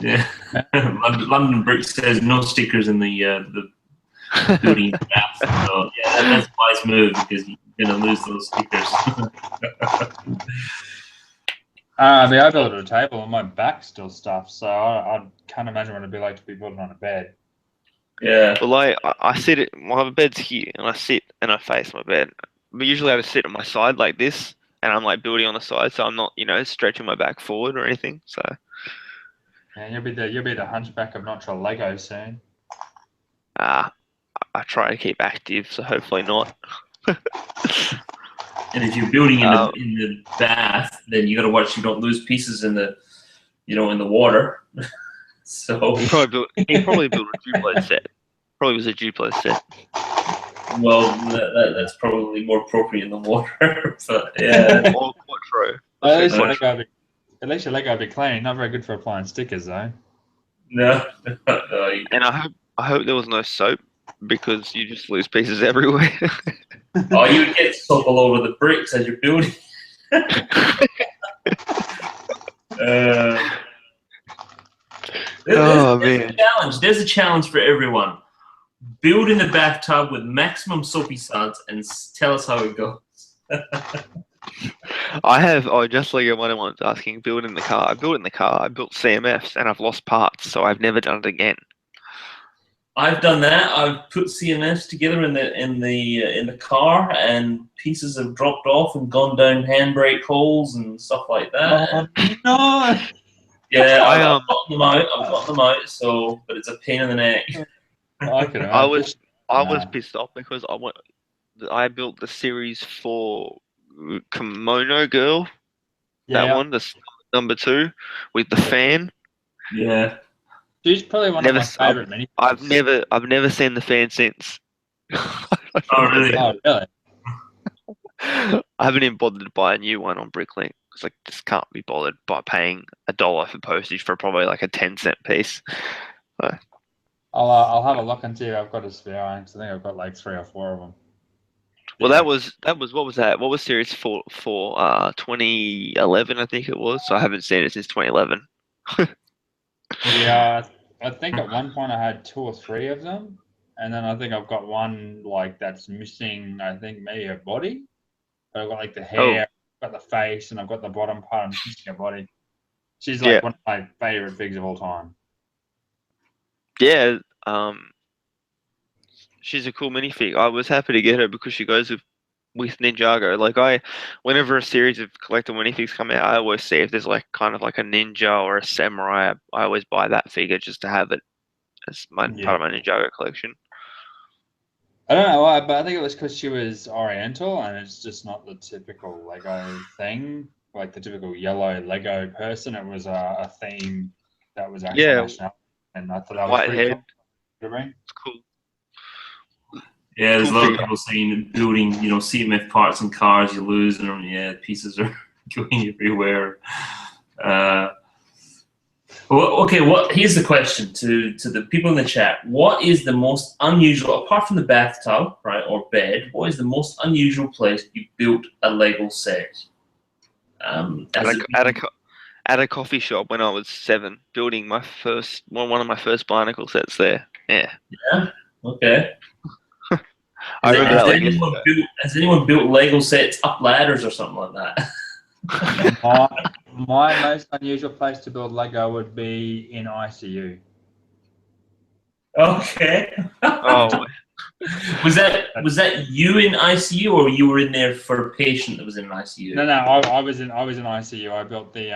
S1: Yeah. London Brick says no stickers in the building bath. So yeah, that's a wise move because you're gonna lose those stickers.
S3: I built a table and my back's still stuffed, so I can't imagine what it'd be like to be building on a bed.
S1: Yeah.
S2: Well, I sit my bed's here, and I sit and I face my bed. But usually I just sit on my side like this, and I'm like building on the side, so I'm not stretching my back forward or anything. So
S3: And you'll be the hunchback of natural Lego soon.
S2: I try to keep active, so hopefully not.
S1: And if you're building in the bath, then you got to watch you don't lose pieces in the in the water. So
S2: he probably built a Duplo set. Probably was a Duplo set.
S1: Well, that's probably more appropriate in the water. But yeah.
S2: Or Quattro.
S3: At least your Lego will be clean. Not very good for applying stickers though.
S1: No.
S2: And I hope there was no soap because you just lose pieces everywhere.
S1: Oh, you would get soap all over the bricks as you're building. There's a challenge. There's a challenge for everyone. Build in the bathtub with maximum soapy suds and tell us how it goes.
S2: Just like one of one's asking, build in the car. I built in the car. I built CMFs and I've lost parts, so I've never done it again.
S1: I've done that. I've put CMFs together in the car, and pieces have dropped off and gone down handbrake holes and stuff like that.
S3: Oh no!
S1: Yeah, I've gotten them out. So, but it's a pain in the neck.
S2: I was pissed off because I built the Series 4 Kimono Girl.
S3: Yeah.
S2: That one, the number 2 with the fan.
S1: Yeah.
S3: She's probably one of my favorite minifigs.
S2: I've never seen the fan since.
S1: Oh really?
S3: Oh really?
S2: I haven't even bothered to buy a new one on Bricklink because I just can't be bothered by paying $1 for postage for probably like a 10-cent piece. So.
S3: I'll have a look and see if I've got a spare one because I think I've got like 3 or 4 of them.
S2: Well, that was what was that? What was Series 4 for? 2011, I think it was. So I haven't seen it since 2011.
S3: Yeah, I think at one point I had 2 or 3 of them, and then I think I've got one like that's missing. I think maybe her body, but I've got like the hair, I've got the face, and I've got the bottom part. I'm missing her body. She's like one of my favorite figs of all time.
S2: Yeah, she's a cool minifig. I was happy to get her because she goes with Ninjago. Like whenever a series of collector minifigs come out, I always see if there's like kind of like a ninja or a samurai. I always buy that figure just to have it as part of my Ninjago collection.
S3: I don't know why, but I think it was because she was Oriental, and it's just not the typical Lego thing, like the typical yellow Lego person. It was a theme that was actually national, and I thought that was pretty cool.
S2: It's cool.
S1: Yeah, there's a lot of people saying building, CMF parts in cars, you lose them. Yeah, pieces are going everywhere. Here's the question to the people in the chat. What is the most unusual, apart from the bathtub, right, or bed, what is the most unusual place you built a Lego set?
S2: At a coffee shop when I was 7, building my first one of my first Barnacle sets there. Yeah.
S1: Yeah. Okay.
S2: I remember that
S1: has anyone built Lego sets up ladders or something like that?
S3: My most unusual place to build Lego would be in ICU.
S1: Okay.
S2: Oh.
S1: Was that you in ICU, or you were in there for a patient that was in ICU?
S3: No, I was in ICU. I built the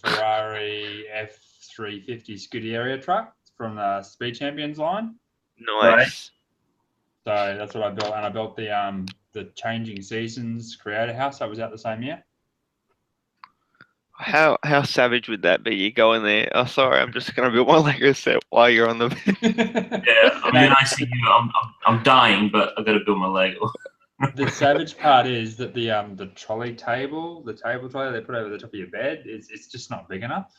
S3: Ferrari F350 Scuderia truck from the Speed Champions line.
S2: Nice.
S3: So that's what I built, and I built the the Changing Seasons Creator House that was out the same year.
S2: How savage would that be? You go in there. Oh, sorry, I'm just gonna build my Lego set while you're on the.
S1: Yeah, I'm nice to you. I'm dying, but I've got to build my Lego.
S3: The savage part is that the trolley table, the table trolley they put over the top of your bed, it's just not big enough.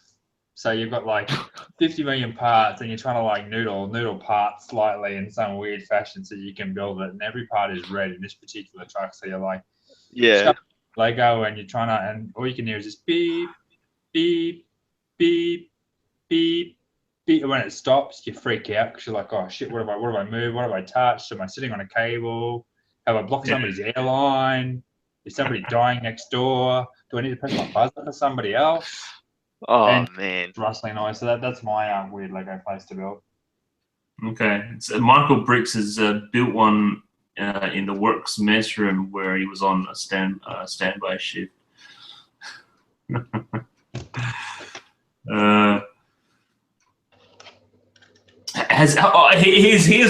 S3: So you've got like 50 million parts, and you're trying to like noodle parts slightly in some weird fashion so you can build it. And every part is red in this particular truck. So you're like,
S2: Yeah.
S3: Lego, and you're trying to, and all you can hear is just beep, beep, beep, beep, beep. And when it stops, you freak out because you're like, oh shit, what have I moved? What have I touched? Am I sitting on a cable? Have I blocked somebody's airline? Is somebody dying next door? Do I need to press my buzzer for somebody else?
S2: Oh man.
S3: Rustling noise. So that's my weird Lego place to build.
S1: Okay, so Michael Bricks has built one in the works mess room where he was on a standby shift. Here's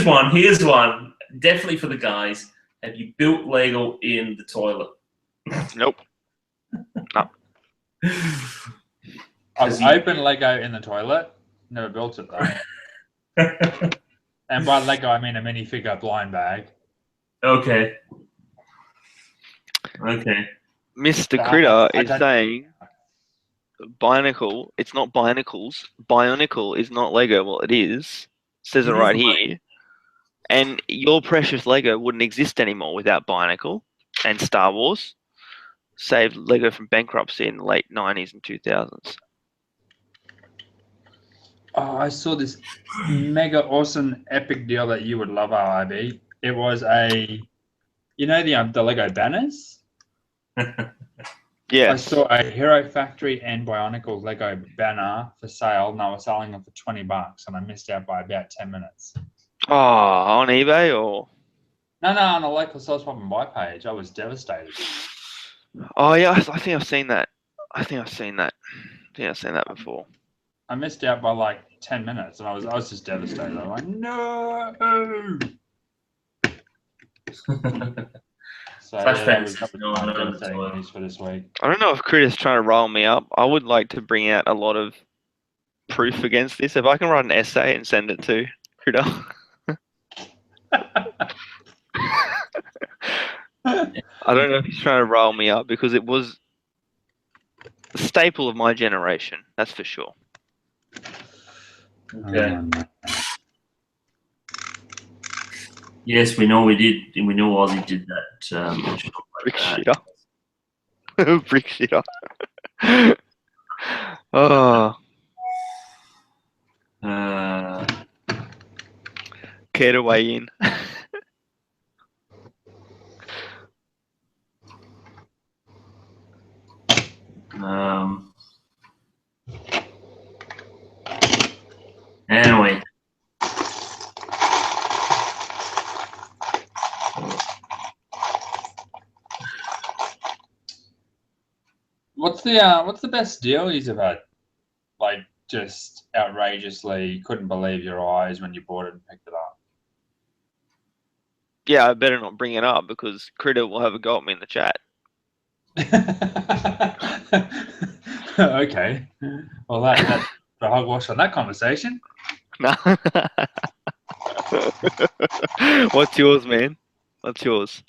S1: one. Definitely for the guys. Have you built Lego in the toilet?
S2: Nope. No.
S3: I've opened Lego in the toilet. Never built it though. And by Lego, I mean a minifigure blind bag.
S1: Okay. Okay.
S2: Mr. Critter is saying Bionicle. It's not Bionicles. Bionicle is not Lego. Well, it is. Says it right here. And your precious Lego wouldn't exist anymore without Bionicle and Star Wars. Saved Lego from bankruptcy in the late 90s and 2000s.
S3: Oh, I saw this mega awesome epic deal that you would love, RIB. It was the Lego banners?
S2: Yeah.
S3: I saw a Hero Factory and Bionicle Lego banner for sale, and I was selling them for $20, and I missed out by about 10 minutes.
S2: Oh, on eBay or?
S3: No, on a local sell swap and buy page. I was devastated.
S2: Oh yeah, I think I've seen that. I think I've seen that before.
S3: I missed out by like 10 minutes, and I was just devastated. I'm like, no. So that was my devastating news for this week.
S2: I don't know if Critter's trying to roll me up. I would like to bring out a lot of proof against this. If I can write an essay and send it to Critter. I don't know if he's trying to roll me up because it was a staple of my generation. That's for sure.
S1: Okay. Yes, we know we did. We know Ozzy did that.
S2: Brick shitter. Brick shitter. Oh. Care to weigh in?
S1: Anyway.
S3: What's the best deal you've had? Like just outrageously couldn't believe your eyes when you bought it and picked it up.
S2: Yeah, I better not bring it up because Critter will have a go at me in the chat.
S3: Okay. Well, that's the hogwash on that conversation.
S2: No. What's yours, man? What's yours?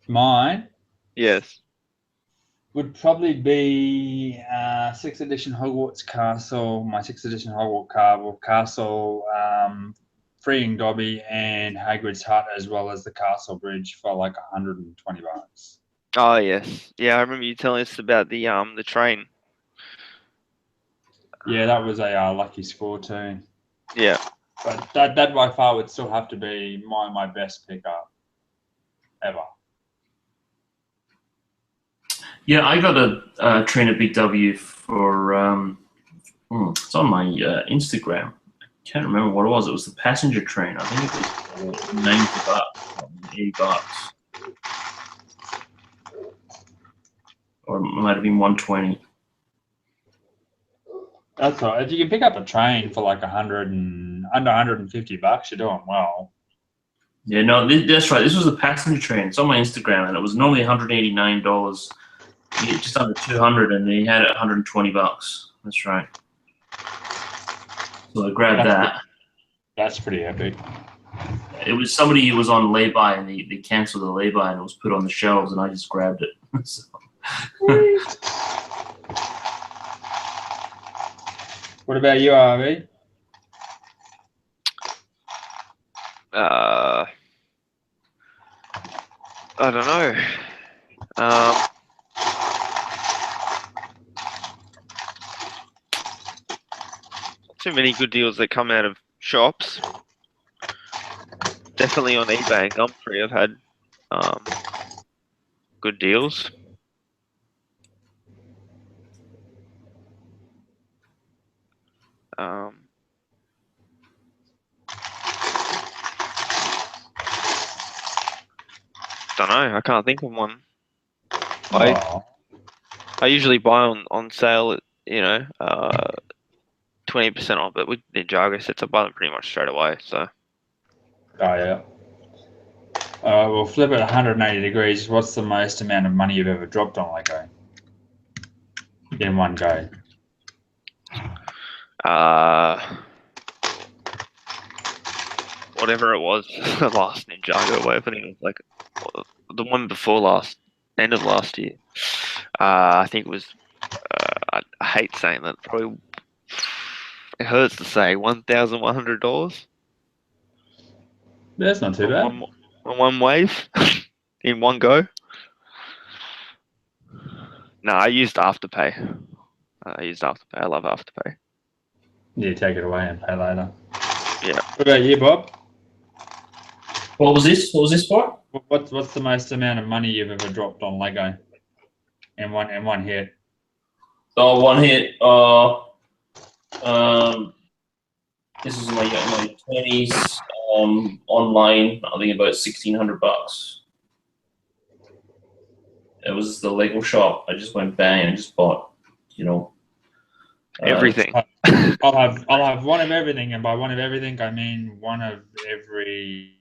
S3: Mine?
S2: Yes.
S3: Would probably be 6th edition Hogwarts Castle, my 6th edition Hogwarts Castle, Freeing Dobby, and Hagrid's Hut, as well as the Castle Bridge for like $120.
S2: Oh yes, yeah. I remember you telling us about the train.
S3: Yeah, that was a lucky score too.
S2: Yeah.
S3: But that by far would still have to be my best pickup ever.
S1: Yeah, I got a train at Big W for it's on my Instagram. I can't remember what it was. It was the passenger train. I think it was $90, $80, or it might have been $120.
S3: That's right. If you can pick up a train for like under $150, you're doing well.
S1: Yeah, no, that's right. This was a passenger train. It's on my Instagram, and it was normally $189. You get just under 200, and he had it $120. That's right. So I grabbed that.
S3: That's pretty epic.
S1: It was somebody who was on lay-by, and they canceled the lay-by, and it was put on the shelves, and I just grabbed it. So.
S3: What about you, RV?
S2: I don't know. Too many good deals that come out of shops. Definitely on eBay and Gumtree, I've had good deals. Don't know. I can't think of one. I usually buy on sale at 20% off, but with Ninjago sets, I buy them pretty much straight away. So.
S3: Oh yeah. We'll flip it 180 degrees. What's the most amount of money you've ever dropped on Lego in one go?
S2: Whatever it was, the last Ninjago opening was like the one before last, end of last year. I think it was. I hate saying that. Probably it hurts to say $1,100.
S3: That's not too bad.
S2: On one wave, in one go. No, I used Afterpay. I love Afterpay.
S3: Yeah, take it away and pay later.
S2: Yeah.
S3: What about you, Bob?
S1: What was this? What was this for?
S3: What's the most amount of money you've ever dropped on Lego in one hit?
S1: Oh, one hit. This was my 20s. Online, I think about $1,600. It was the Lego shop. I just went bang and just bought,
S2: everything.
S3: I'll have one of everything, and by one of everything I mean one of every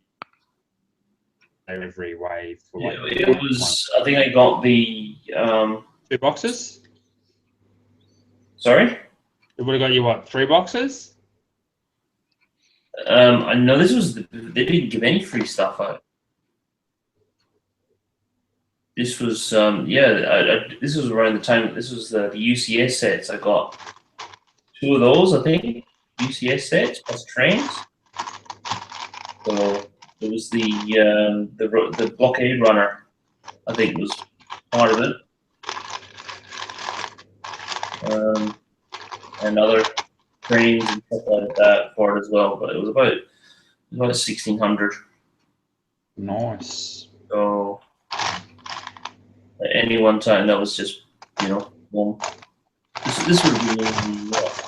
S3: wave. For
S1: yeah, it was. I think I got the
S3: 2 boxes.
S1: Sorry.
S3: It would have got you what, 3 boxes?
S1: I know this was. They didn't give any free stuff out. This was this was around the time. This was the UCS sets. I got 2 of those, I think. UCS sets plus trains. So it was the blockade runner. I think was part of it. And other trains and stuff like that for it as well. But it was about 1,600.
S3: Nice.
S1: So at any one time, that was just one. This would be what?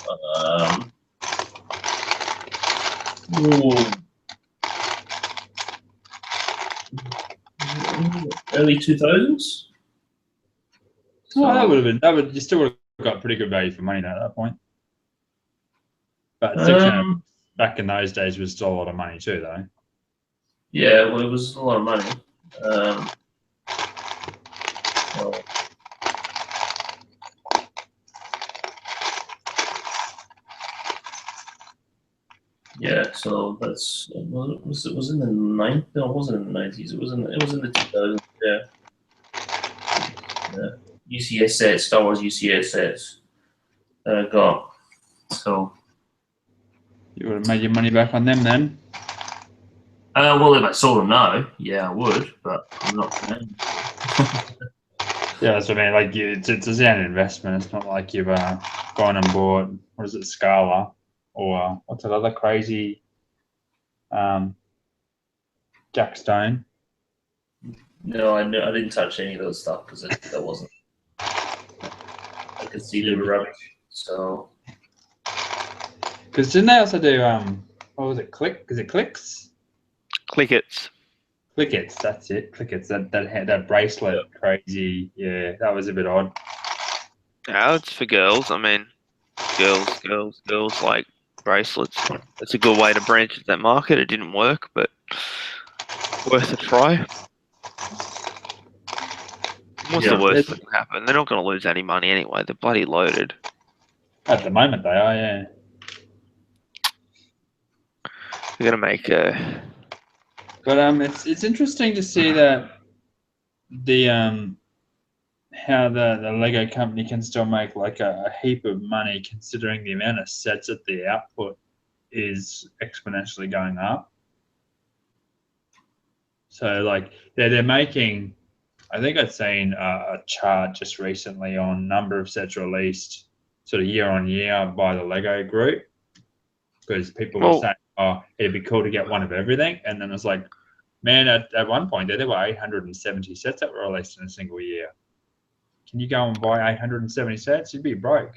S1: Early 2000s.
S3: So, that would have been. You still would have got pretty good value for money at that point. But back in those days was still a lot of money too, though.
S1: Yeah, well, it was a lot of money. Yeah, so that's was in the 90s. No, it wasn't in the 90s. It was in the 2000s. Yeah. UCS sets, Star Wars UCS sets that I got. So
S3: you would have made your money back on them then.
S1: Well, if I sold them now, yeah, I would, but I'm not.
S3: Yeah, that's what I mean. Like, it's a sound investment. It's not like you've gone and bought, what is it, Scala, or what's that other crazy Jack Stone.
S1: No, I didn't touch any of those stuff because that wasn't. I could see they were rubbish. So.
S3: Because didn't they also do what was it? Is it Clicks?
S2: Clickets.
S3: Clickets, that's it. Clickets. That bracelet, crazy. Yeah, that was a bit odd.
S2: No, it's for girls. I mean, girls like bracelets. It's a good way to branch into that market. It didn't work, but worth a try. What's the
S1: Yeah.
S2: worst that can happen? They're not going to lose any money anyway. They're bloody loaded.
S3: At the moment, they are, yeah.
S2: They're going to make a.
S3: But it's interesting to see that the how the Lego company can still make like a heap of money considering the amount of sets that the output is exponentially going up. So like they're making, I think I'd seen a chart just recently on number of sets released sort of year on year by the Lego group, because people were saying, oh, it'd be cool to get one of everything. And then it's like, man, at one point there were 870 sets that were released in a single year. Can you go and buy 870 sets? You'd be broke.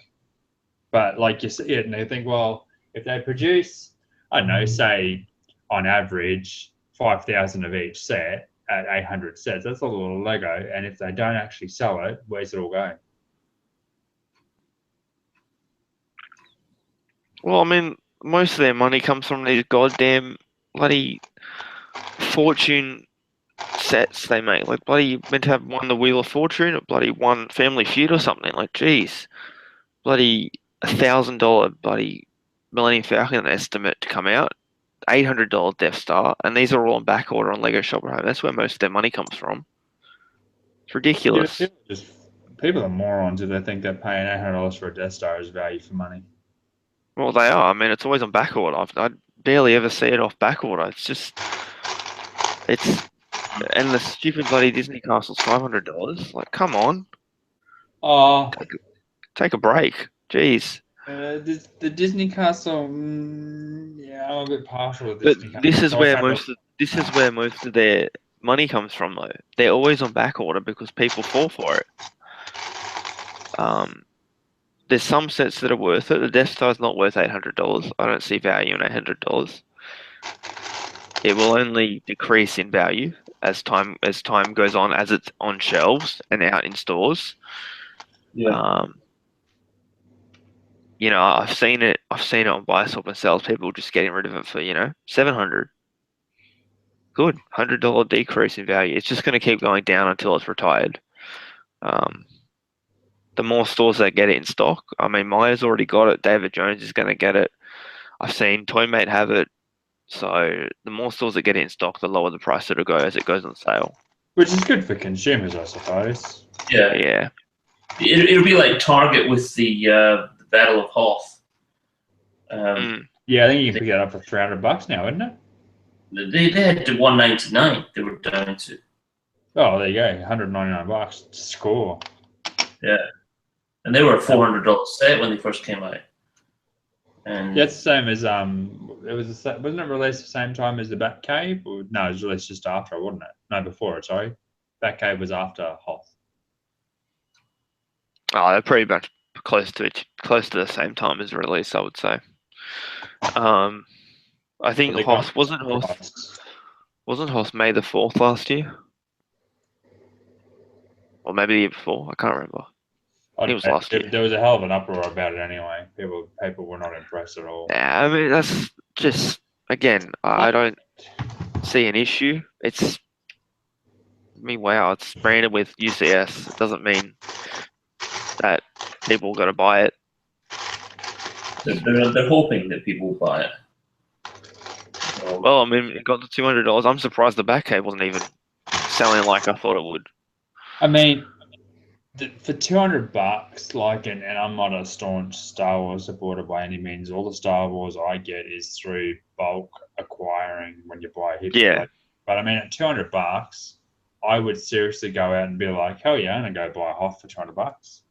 S3: But like you see it and they think, well, if they produce, I don't know, say on average 5,000 of each set at 800 sets, that's a lot of Lego. And if they don't actually sell it, where's it all going?
S2: Well, I mean, most of their money comes from these goddamn bloody fortune sets they make. Like, bloody meant to have won the Wheel of Fortune, or bloody won Family Feud or something. Like, geez, bloody $1,000 bloody Millennium Falcon estimate to come out, $800 Death Star, and these are all on back order on Lego Shop at Home. That's where most of their money comes from. It's ridiculous.
S3: Yeah, people are morons if they think that paying $800 for a Death Star is value for money.
S2: Well, they are. I mean, it's always on back order. I barely ever see it off back order. And the stupid bloody Disney Castle's $500. Like, come on, take a break. Jeez.
S3: The Disney Castle, yeah, I'm a bit partial to
S2: But
S3: Disney Castle.
S2: this is where most of their money comes from, though. They're always on back order because people fall for it. There's some sets that are worth it. The Death Star's not worth $800. I don't see value in $800. It will only decrease in value as time goes on, as it's on shelves and out in stores.
S1: Yeah.
S2: You know, I've seen it on Buy Swap and Sales. People just getting rid of it for $700. Good, $100 decrease in value. It's just going to keep going down until it's retired. The more stores that get it in stock, I mean, Myers already got it. David Jones is going to get it. I've seen Toymate have it. So the more stores that get it in stock, the lower the price it'll go as it goes on sale.
S3: Which is good for consumers, I suppose.
S1: Yeah.
S2: Yeah.
S1: It'll be like Target with the Battle of Hoth.
S3: Yeah, I think you can pick that up for $300 now, isn't it?
S1: They had to $199. They were down to.
S3: Oh, there you go, $199. Score.
S1: Yeah, and they were a $400 set when they first came out. And
S3: yeah, it's the same as wasn't it released the same time as the Batcave? Or, no, it was released just after, wasn't it? No, before it. Sorry, Batcave was after Hoth.
S2: Oh, they're pretty much close to the same time as release, I would say. I think Hoth wasn't Hoth May the 4th last year, or maybe the year before. I can't remember. I think it was last year.
S3: There was a hell of an uproar about it anyway. People were not impressed at all.
S2: Yeah, I mean that's just I don't see an issue. Wow, it's branded with UCS. It doesn't mean that people got to buy it.
S1: They're hoping that people will buy it.
S2: Well, I mean, it got to $200. I'm surprised the Batcave wasn't even selling like I thought it would.
S3: I mean, for $200, like, and I'm not a staunch Star Wars supporter by any means. All the Star Wars I get is through bulk acquiring when you buy a hit.
S2: Yeah.
S3: But I mean, at $200, I would seriously go out and be like, hell yeah, I'm gonna go buy a Hoth for $200. Because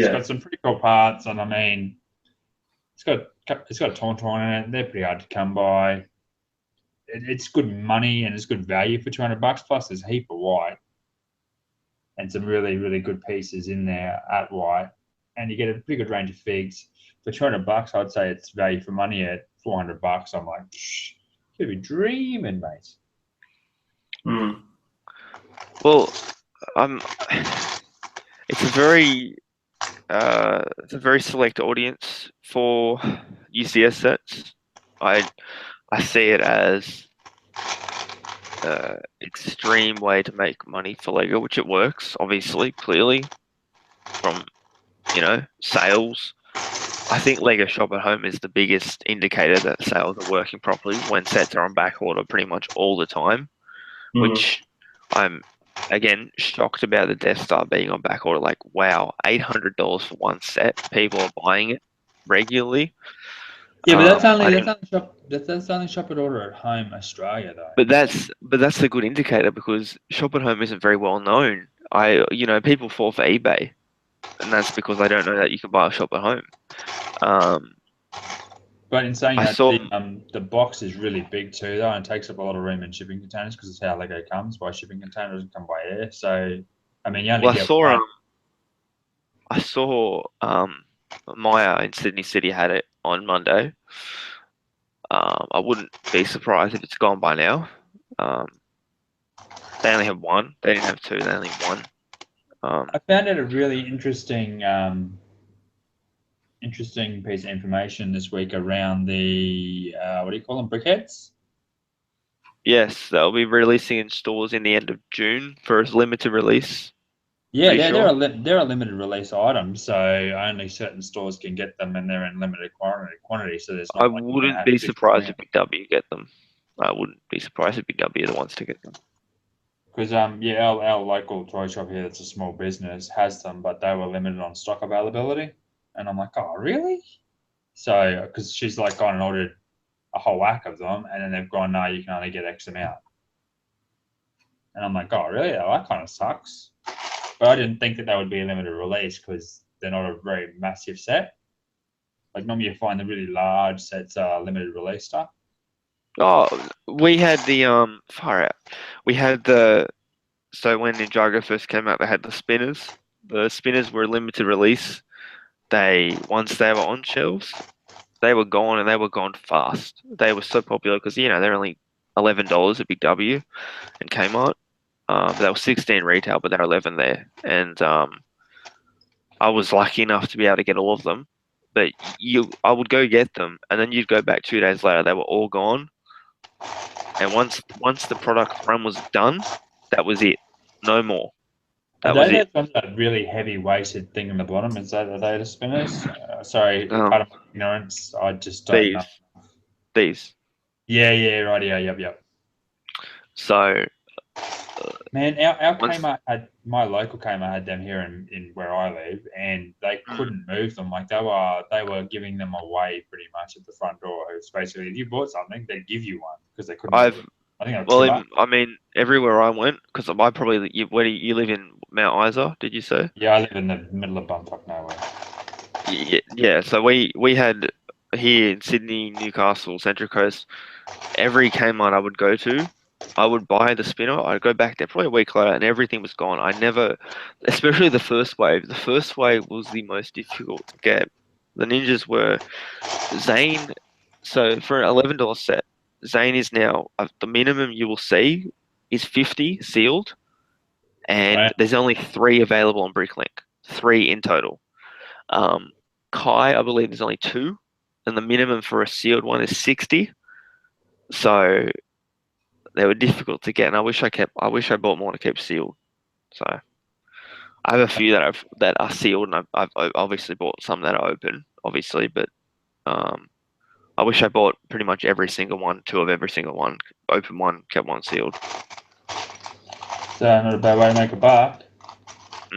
S3: it's got some pretty cool parts, and I mean, it's got Tauntaun in it. They're pretty hard to come by. It's good money and it's good value for $200. Plus, there's a heap of white and some really, really good pieces in there at white, and you get a pretty good range of figs for $200. I'd say it's value for money. At $400, I'm like, you'd be dreaming, mate.
S2: Well, it's a very select audience for UCS sets. I see it as extreme way to make money for Lego, which it works, obviously, clearly, from, sales. I think Lego Shop at Home is the biggest indicator that sales are working properly when sets are on back order pretty much all the time, which I'm, again, shocked about the Death Star being on back order. Like, wow, $800 for one set. People are buying it regularly.
S3: Yeah, but that's
S2: I
S3: only
S2: didn't-
S3: that's only shop at order at home Australia though.
S2: But that's a good indicator because Shop at Home isn't very well known. People fall for eBay, and that's because they don't know that you can buy a Shop at Home.
S3: But in saying
S2: I
S3: that,
S2: saw-
S3: the box is really big too, though, and takes up a lot of room in shipping containers because it's how Lego comes by shipping container, doesn't come by air. So, I mean, you only
S2: Well,
S3: get one.
S2: I saw Maya in Sydney City had it on Monday. I wouldn't be surprised if it's gone by now. They only have one. They didn't have two. They only have one.
S3: I found it a really interesting piece of information this week around the what do you call them, brickheads?
S2: Yes, they'll be releasing in stores in the end of June for a limited release.
S3: Yeah,
S2: Pretty
S3: they're
S2: sure.
S3: they're a limited release item, so only certain stores can get them, and they're in limited quantity. So there's not.
S2: I
S3: like you're gonna
S2: wouldn't
S3: have
S2: be
S3: 50
S2: surprised
S3: grand.
S2: if Big W get them. I wouldn't be surprised if Big W are the ones to get them.
S3: Because our local toy shop here, that's a small business, has them, but they were limited on stock availability, and I'm like, oh really? So because she's like gone and ordered a whole whack of them, and then they've gone, no, you can only get X amount, and I'm like, oh really? Oh, that kind of sucks. But I didn't think that would be a limited release because they're not a very massive set. Like normally you find the really large sets are limited release stuff.
S2: Oh, we had the far out. We had so when Ninjago first came out, they had the spinners. The spinners were a limited release. Once they were on shelves, they were gone and they were gone fast. They were so popular because they're only $11 at Big W and Kmart. They were 16 retail, but they're 11 there. And I was lucky enough to be able to get all of them. But I would go get them, and then you'd go back 2 days later. They were all gone. And once the product run was done, that was it. No more. That was it.
S3: That really heavy weighted thing in the bottom. Is that are they the spinners? Sorry, pardon my ignorance. I just don't know.
S2: These.
S3: Yeah, right. Yeah, yep.
S2: So,
S3: man, our Kmart my local Kmart had them here in where I live, and they couldn't move them. Like they were giving them away pretty much at the front door. It's basically if you bought something, they'd give you one because they couldn't. I think
S2: I mean, everywhere I went, because I probably where do you live in Mount Isa? Did you say?
S3: Yeah, I live in the middle of bumfuck nowhere.
S2: Yeah. So we had here in Sydney, Newcastle, Central Coast. Every Kmart I would go to, I would buy the spinner. I'd go back there probably a week later, and everything was gone. I never, especially the first wave. The first wave was the most difficult to get. The ninjas were Zane. So for an $11 set, Zane is now the minimum you will see is 50 sealed, and there's only 3 available on Bricklink. 3 in total. Kai, I believe, there's only 2, and the minimum for a sealed one is 60. So they were difficult to get, and I wish I bought more to keep sealed. So I have a few that are sealed, and I've obviously bought some that are open, obviously, but I wish I bought pretty much every single one, 2 of every single one, open one, kept one sealed.
S3: So not a bad way to make a buck,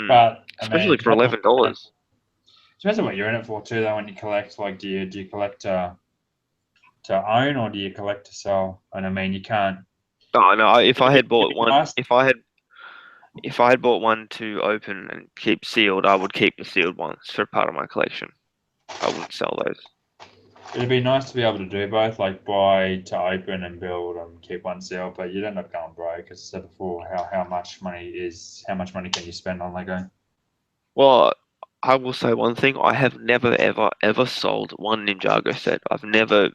S3: but
S2: especially for $11.
S3: Depends on what you're in it for too, though. When you collect, like, do you collect to own or do you collect to sell? And I mean, you can't.
S2: Oh no! If I had bought one, if I had bought one to open and keep sealed, I would keep the sealed ones for part of my collection. I wouldn't sell those.
S3: It'd be nice to be able to do both, like buy to open and build and keep one sealed, but you'd end up going broke. As I said before, how much money can you spend on Lego?
S2: Well, I will say one thing: I have never ever sold one Ninjago set. I've never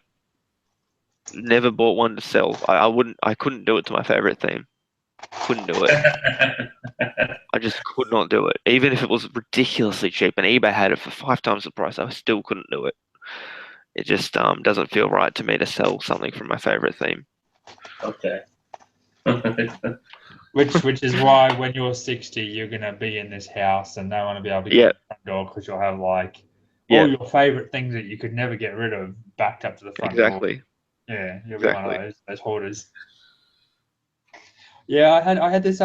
S2: bought one to sell. I couldn't do it to my favorite theme. Couldn't do it. I just could not do it. Even if it was ridiculously cheap and eBay had it for 5 times the price, I still couldn't do it. It just doesn't feel right to me to sell something from my favorite theme.
S1: Okay.
S3: Which is why when you're 60, you're gonna be in this house and no one will be able to get
S2: Yeah.
S3: in the front door because you'll have like
S2: Yeah.
S3: all your favorite things that you could never get rid of backed up to the front door.
S2: Exactly.
S3: Yeah, you'll be one
S2: Exactly.
S3: of those hoarders. Yeah, I had this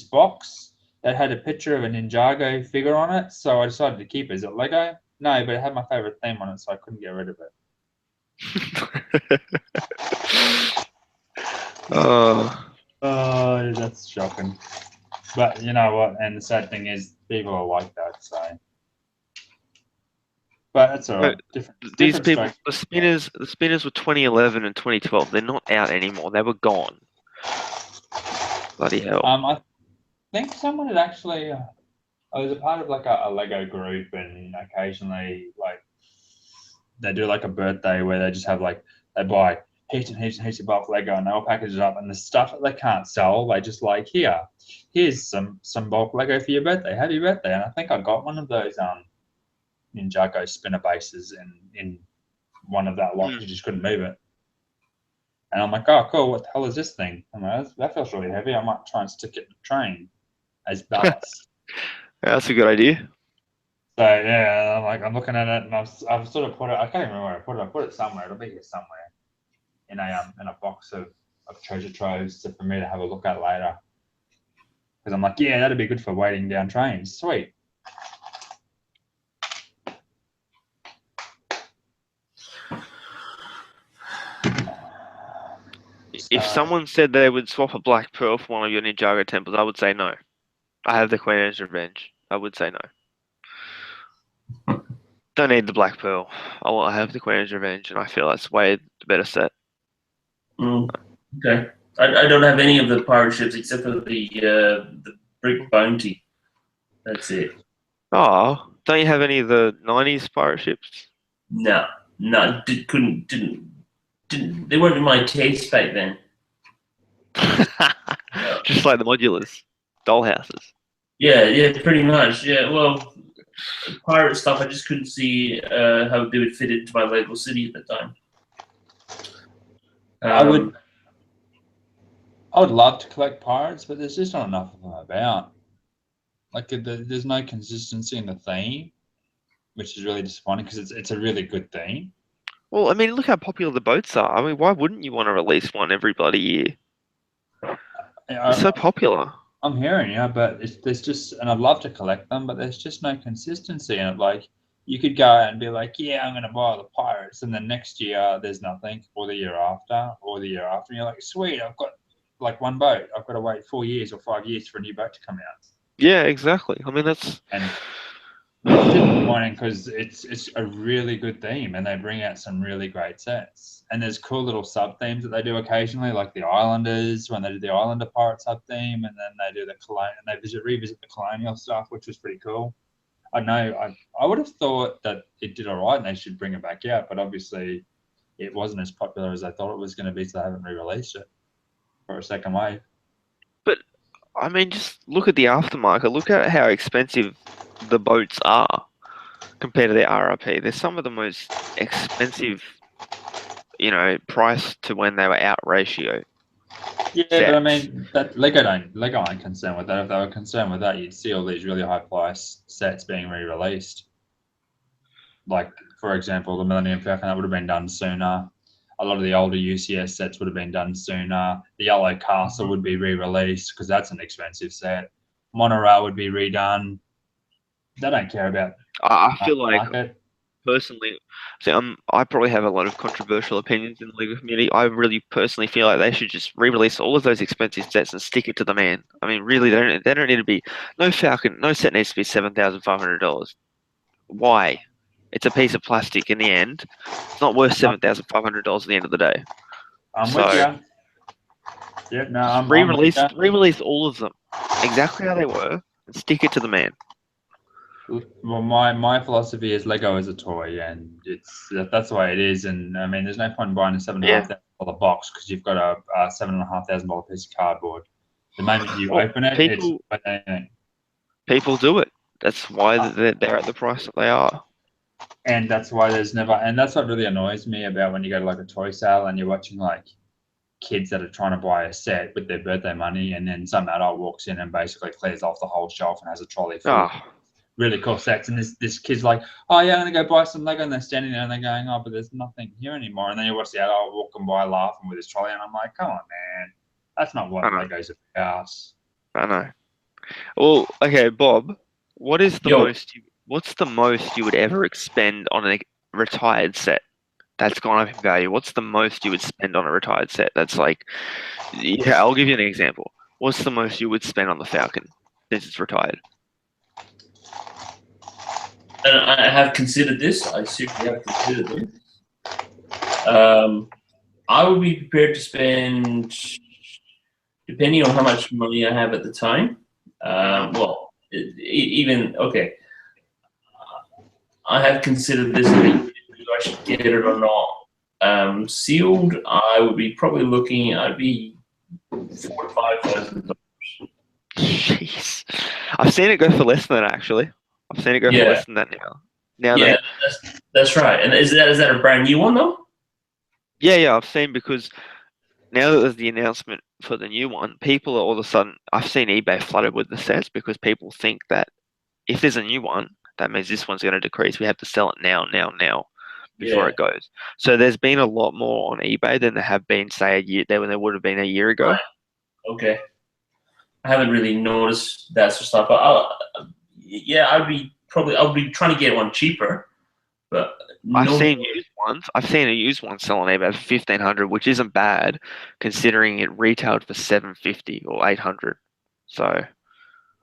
S3: box that had a picture of a Ninjago figure on it, so I decided to keep it. Is it Lego? No, but it had my favorite theme on it, so I couldn't get rid of it.
S2: Oh.
S3: Oh, that's shocking. But you know what? And the sad thing is, people are like that. So, but that's all right.
S2: These
S3: Different
S2: people,
S3: strokes.
S2: the spinners were 2011 and 2012. They're not out anymore. They were gone. Bloody hell.
S3: I think someone had actually. I was a part of like a Lego group, and occasionally like they do like a birthday where they just have like they buy heaps and heaps and heaps of bulk Lego and they all package it up, and the stuff that they can't sell, they just like here's some bulk Lego for your birthday. Happy birthday! And I think I got one of those Ninjago spinner bases in one of that lot. You just couldn't move it. And I'm like, oh, cool. What the hell is this thing? I'm like, that feels really heavy. I might try and stick it in the train as ballast.
S2: Yeah, that's a good idea.
S3: So yeah, I'm looking at it, and I've sort of put it. I can't even remember where I put it. I put it somewhere. It'll be here somewhere in a box of treasure troves for me to have a look at later. Because I'm like, yeah, that'd be good for waiting down trains. Sweet.
S2: If someone said they would swap a black pearl for one of your Ninjago temples, I would say no. I have the Queen Anne's Revenge. I would say no. Don't need the black pearl. I have the Queen Anne's Revenge, and I feel that's way the better set.
S1: Okay. I don't have any of the pirate ships except for the Brick Bounty. That's it.
S2: Oh, don't you have any of the 90s pirate ships?
S1: No, didn't. They weren't in my taste back then.
S2: Just like the modulars, dollhouses.
S1: Yeah, pretty much. Yeah, well, pirate stuff, I just couldn't see how they would fit into my Lego city at the time.
S3: I would love to collect pirates, but there's just not enough of them about. Like there's no consistency in the theme, which is really disappointing because it's a really good theme.
S2: Well, I mean, look how popular the boats are. I mean, why wouldn't you want to release one every bloody year? They're so popular.
S3: I'm hearing you, but there's just, and I'd love to collect them, but there's just no consistency in it. Like you could go out and be like, yeah, I'm going to buy all the pirates, and then next year there's nothing, or the year after, and you're like, sweet, I've got like one boat. I've got to wait 4 years or 5 years for a new boat to come out.
S2: Yeah, exactly. I mean, that's
S3: it's disappointing because it's a really good theme, and they bring out some really great sets. And there's cool little sub themes that they do occasionally, like the Islanders when they did the Islander pirate sub theme, and then they do the colonial, and they revisit the colonial stuff, which was pretty cool. I know I would have thought that it did all right, and they should bring it back out, but obviously it wasn't as popular as I thought it was going to be, so they haven't re-released it for a second wave.
S2: But I mean, just look at the aftermarket. Look at how expensive the boats are compared to their RRP. They're some of the most expensive, price to when they were out ratio.
S3: Yeah, sets. But I mean, that Lego aren't concerned with that. If they were concerned with that, you'd see all these really high price sets being re-released. Like, for example, the Millennium Falcon, that would have been done sooner. A lot of the older UCS sets would have been done sooner. The Yellow Castle would be re-released because that's an expensive set. Monorail would be redone. They don't care about.
S2: I feel like personally, I probably have a lot of controversial opinions in the Lego community. I really personally feel like they should just re-release all of those expensive sets and stick it to the man. I mean, really, they don't need to be no Falcon. No set needs to be $7,500. Why? It's a piece of plastic in the end. It's not worth $7,500 at the end of the day.
S3: I'm with you. Yeah, no, I'm
S2: re-release all of them exactly how they were and stick it to the man.
S3: Well, my philosophy is Lego is a toy, and that's the way it is. And I mean, there's no point in buying a $7,500 box because you've got a $7,500 piece of cardboard. The moment you open it,
S2: people do it. That's why they're at the price that they are.
S3: And that's why there's never, and that's what really annoys me about when you go to like a toy sale and you're watching like kids that are trying to buy a set with their birthday money, and then some adult walks in and basically clears off the whole shelf and has a trolley full of
S2: Oh,
S3: really cool sets. And this kid's like, oh yeah, I'm gonna go buy some Lego, and they're standing there and they're going, oh, but there's nothing here anymore. And then you watch the adult walking by laughing with his trolley, and I'm like, come on, man, that's not what
S2: I know.
S3: Lego's about.
S2: I know. Well, okay, Bob, what is the
S1: Yo.
S2: what's the most you would ever expend on a retired set that's gone up in value? What's the most you would spend on a retired set? That's like, yeah, I'll give you an example. What's the most you would spend on the Falcon since it's retired?
S1: And I have considered this. I seriously have considered this. I would be prepared to spend, depending on how much money I have at the time. Well, even okay. I have considered this. Whether I should get it or not. Sealed, I would be probably looking. I'd be $4,000 to $5,000.
S2: Jeez, I've seen it go for less than that actually. I've seen it go for less than that now.
S1: Yeah, that's right. And is that a brand new one though?
S2: Yeah, I've seen, because now that there's the announcement for the new one, people are all of a sudden, I've seen eBay flooded with the sets because people think that if there's a new one, that means this one's going to decrease. We have to sell it now before it goes. So there's been a lot more on eBay than there have been, say, there would have been a year ago.
S1: Right. Okay. I haven't really noticed that sort of stuff, but I'll be trying to get one cheaper, but
S2: I've seen used ones. I've seen a used one selling eBay for $1,500, which isn't bad considering it retailed for $750 or $800. So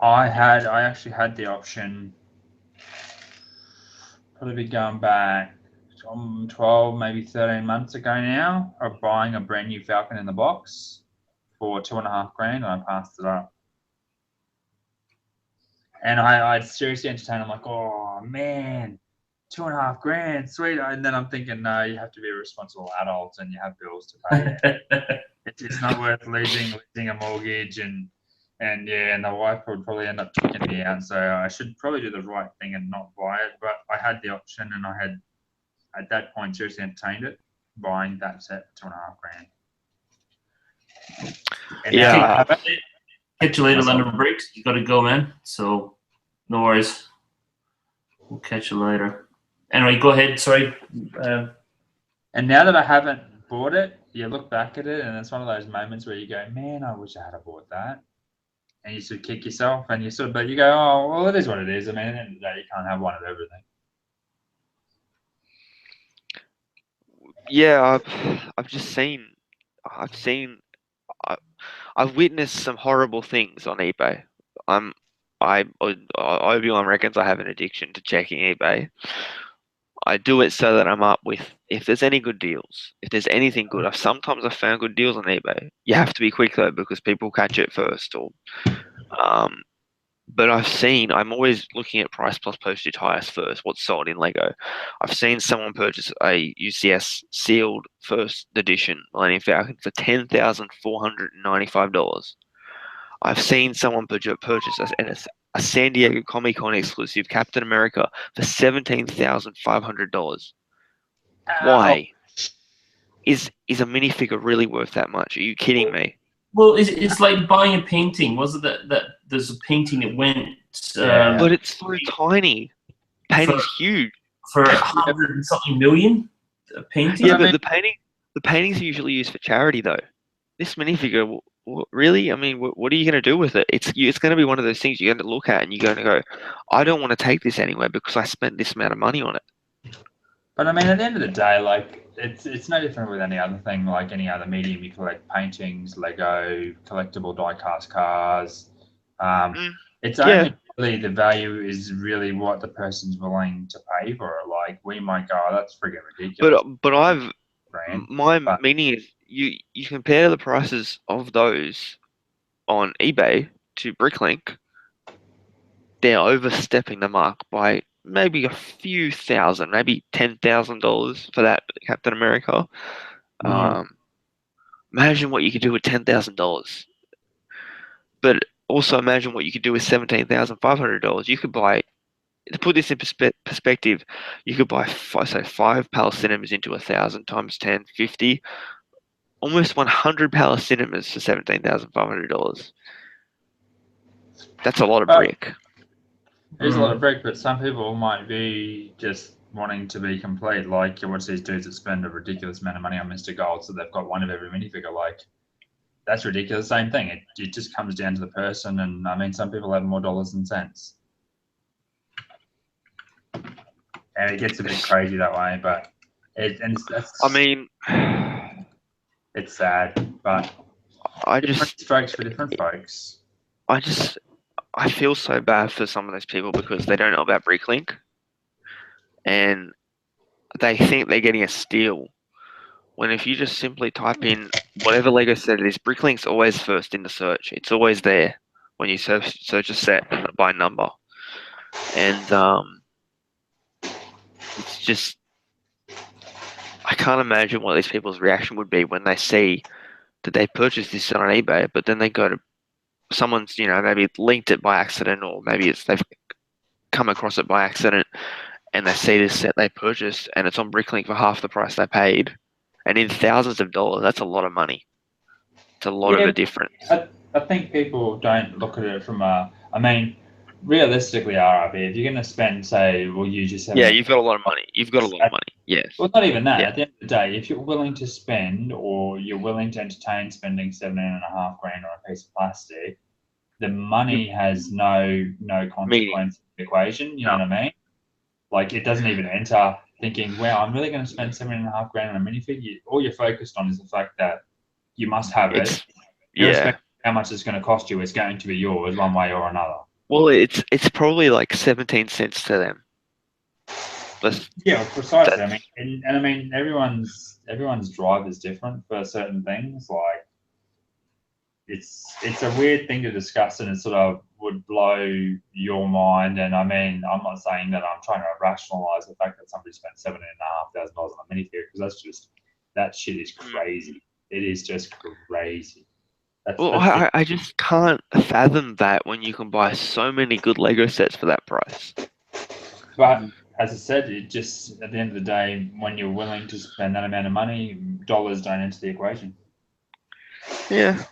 S3: I actually had the option, probably be going back 12, maybe 13 months ago now, of buying a brand new Falcon in the box for $2,500, and I passed it up. And I seriously entertained. I'm like, oh man, $2,500, sweet. And then I'm thinking, no, you have to be a responsible adult and you have bills to pay. It's not worth losing a mortgage, and the wife would probably end up kicking me out. So I should probably do the right thing and not buy it. But I had the option, and I had at that point seriously entertained it, buying that set for $2,500. And
S2: yeah,
S3: now I have it.
S1: Catch you later, London Breaks. You got to go, man. So no worries. We'll catch you later. Anyway, go ahead. Sorry.
S3: And now that I haven't bought it, you look back at it, and it's one of those moments where you go, man, I wish I had bought that. And you sort of kick yourself, and but you go, oh, well, it is what it is. I mean, at the end of the day, you can't have one of everything.
S2: Yeah, I've witnessed some horrible things on eBay. Obi-Wan reckons I have an addiction to checking eBay. I do it so that I'm up with, if there's any good deals, if there's anything good. Sometimes I've found good deals on eBay. You have to be quick though, because people catch it first. But I'm always looking at price plus postage highest first, what's sold in Lego. I've seen someone purchase a UCS sealed first edition Millennium Falcon for $10,495. I've seen someone purchase a San Diego Comic-Con exclusive Captain America for $17,500. Why? Is a minifigure really worth that much? Are you kidding me?
S1: Well, it's like buying a painting. Was it that there's a painting that went?
S2: But it's so tiny. Painting's huge.
S1: For 100 and something million. A painting.
S2: Yeah, but the paintings are usually used for charity, though. This minifigure, really? I mean, what are you going to do with it? It's going to be one of those things you're going to look at and you're going to go, I don't want to take this anywhere because I spent this amount of money on it.
S3: But I mean, at the end of the day, like it's no different with any other thing, like any other medium. You collect paintings, Lego, collectible die-cast cars. It's only really the value is really what the person's willing to pay for it. Like we might go, oh, that's friggin' ridiculous.
S2: But meaning is you compare the prices of those on eBay to Bricklink, they're overstepping the mark by maybe a few thousand, maybe $10,000 for that Captain America. Imagine what you could do with $10,000. But also imagine what you could do with $17,500. You could buy, to put this in perspective, you could buy 5 Palace Cinemas into 1,000 times 10, 50. almost 100 Palace Cinemas for $17,500. That's a lot of brick.
S3: There's a lot of brick, but some people might be just wanting to be complete. Like you watch these dudes that spend a ridiculous amount of money on Mr. Gold, so they've got one of every minifigure. Like that's ridiculous. Same thing. It just comes down to the person, and I mean, some people have more dollars than cents, and it gets a bit crazy that way. But that's.
S2: I mean,
S3: it's sad, but different strokes for different folks.
S2: I feel so bad for some of those people because they don't know about Bricklink, and they think they're getting a steal. When if you just simply type in whatever Lego set it is, Bricklink's always first in the search. It's always there when you search a set by number, and it's just I can't imagine what these people's reaction would be when they see that they purchased this set on eBay, but then they go to someone's, maybe linked it by accident, or maybe they've come across it by accident, and they see this set they purchased, and it's on Bricklink for half the price they paid, and in thousands of dollars. That's a lot of money. It's a lot of a difference.
S3: I think people don't look at it from I mean, realistically, RRB, if you're going to spend, say, we'll use your
S2: Yeah, you've got a lot of money. You've got a lot of money. Yes.
S3: Well, not even that. Yeah. At the end of the day, if you're willing to spend, or you're willing to entertain spending $17.5 grand on a piece of plastic, the money has no consequence in the equation. You know what I mean? Like it doesn't even enter thinking, "Wow, I'm really going to spend $17.5 grand on a minifig." All you're focused on is the fact that you must have it. Irrespective of how much it's going to cost you, it's going to be yours one way or another.
S2: Well, it's probably like 17 cents to them.
S3: Yeah, precisely. I mean, and I mean, everyone's drive is different for certain things. Like, it's a weird thing to discuss, and it sort of would blow your mind. And I mean, I'm not saying that I'm trying to rationalize the fact that somebody spent $17,500 on a minifigure, because that shit is crazy. It is just crazy.
S2: I just can't fathom that when you can buy so many good Lego sets for that price.
S3: But as I said, it just, at the end of the day, when you're willing to spend that amount of money, dollars don't enter the equation.
S2: Yeah.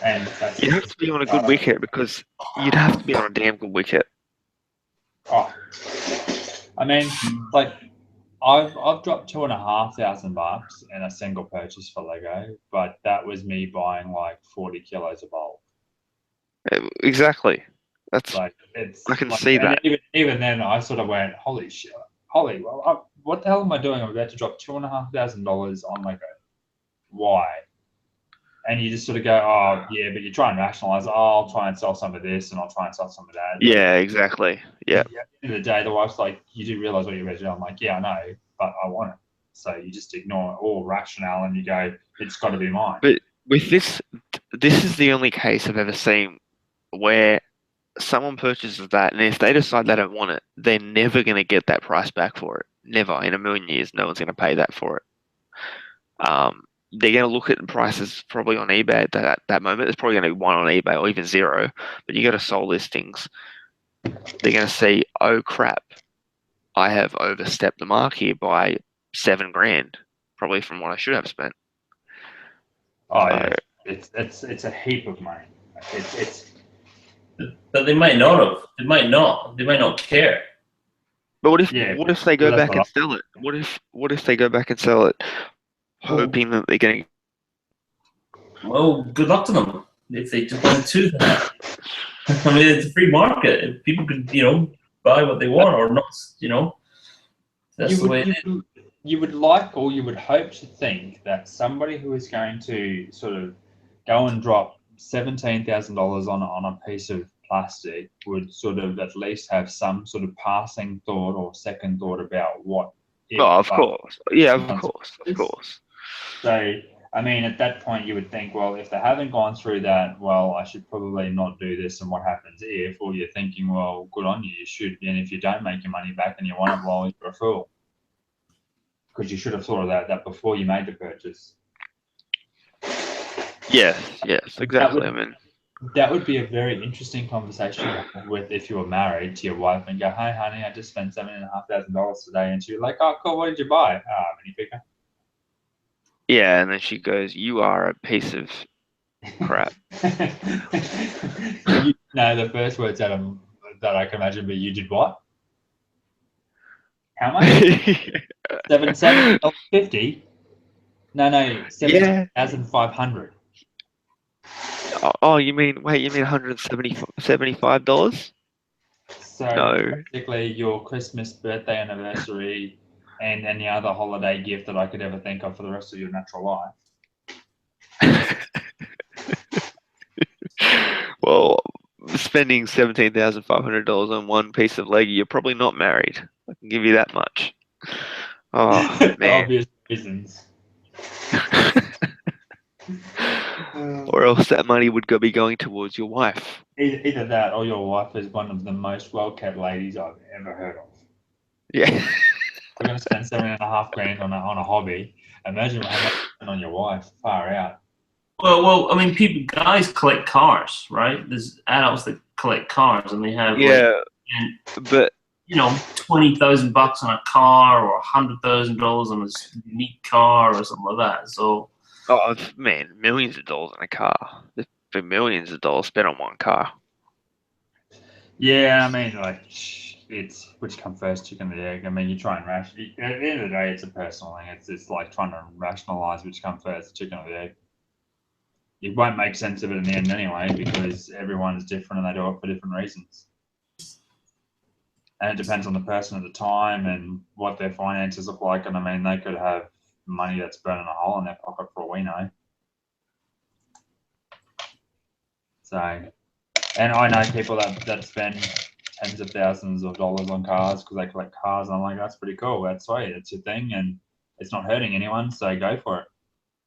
S3: And
S2: you'd have to be on a good wicket, because you'd have to be on a damn good wicket.
S3: Oh, I mean, like, I've dropped $2,500 in a single purchase for Lego, but that was me buying like 40 kilos of bulk.
S2: Exactly. That's
S3: like
S2: I can see that.
S3: Even then, I sort of went, "Holy shit! Well, what the hell am I doing? I'm about to drop $2,500 on Lego. Why?" And you just sort of go, "Oh yeah," but you try and rationalize. "Oh, I'll try and sell some of this, and I'll try and sell some of that."
S2: Yeah, exactly. Yeah.
S3: At the end of the day, the wife's like, "You do realize what you're ready to do?" I'm like, "Yeah, I know, but I want it." So you just ignore all rationale and you go, "It's got to be mine."
S2: But with this is the only case I've ever seen where someone purchases that, and if they decide they don't want it, they're never going to get that price back for it. Never in a million years, no one's going to pay that for it. They're going to look at the prices probably on eBay at that moment. There's probably going to be one on eBay or even zero, but you go to soul listings, they're going to see, "Oh crap, I have overstepped the mark here by $7 grand, probably from what I should have spent."
S3: Oh yeah, it's a heap of money.
S1: But they might not have. They might not care.
S2: But what if they go back and sell it? What if they go back and sell it, hoping that they're going to?
S1: Well, good luck to them if they want to that. I mean, it's a free market. People can, buy what they want or not. That's the way it is.
S3: You would like, or you would hope to think that somebody who is going to sort of go and drop $17,000 on a piece of plastic would sort of at least have some sort of passing thought or second thought about what.
S2: Of course. Yeah, of course.
S3: So, I mean, at that point, you would think, well, if they haven't gone through that, well, I should probably not do this. And what happens if? Or you're thinking, well, good on you, you should. And if you don't make your money back and you want it, well, you're a fool. Because you should have thought of that before you made the purchase.
S2: Yes, exactly.
S3: That would be a very interesting conversation with if you were married to your wife and go, "Hey, honey, I just spent $7,500 today," and she's like, "Oh, cool. What did you buy?" "Minifigure."
S2: Yeah, and then she goes, "You are a piece of crap."
S3: No, the first words that I can imagine, but you did what? How much? $750? No,
S2: Yeah.
S3: 17,500.
S2: Oh, you mean $175?
S3: So
S2: No.
S3: basically, your Christmas, birthday, anniversary, and any other holiday gift that I could ever think of for the rest of your natural life.
S2: Well, spending $17,500 on one piece of Lego, you're probably not married. I can give you that much. Oh
S3: For
S2: man.
S3: obvious reasons.
S2: Or else that money would be going towards your wife.
S3: Either that or your wife is one of the most well-kept ladies I've ever heard of.
S2: Yeah.
S3: We're going to spend $7,500 on a hobby. Imagine how much you spend on your wife. Far out.
S1: Well, I mean, guys collect cars, right? There's adults that collect cars, and they have
S2: Yeah,
S1: and
S2: but
S1: $20,000 on a car, or $100,000 on a unique car, or something like that. So,
S2: oh man, millions of dollars on a car. There's been millions of dollars spent on one car.
S3: Yeah, I mean, like, it's which comes first, chicken or the egg. I mean, you try and at the end of the day, it's a personal thing. It's like trying to rationalize which comes first, the chicken or the egg. It won't make sense of it in the end anyway, because everyone is different and they do it for different reasons. And it depends on the person at the time and what their finances look like. And I mean, they could have money that's burning a hole in their pocket for all we know. So, and I know people that spend tens of thousands of dollars on cars because they collect cars. And I'm like, that's pretty cool. That's sweet. It's your thing and it's not hurting anyone. So go for it.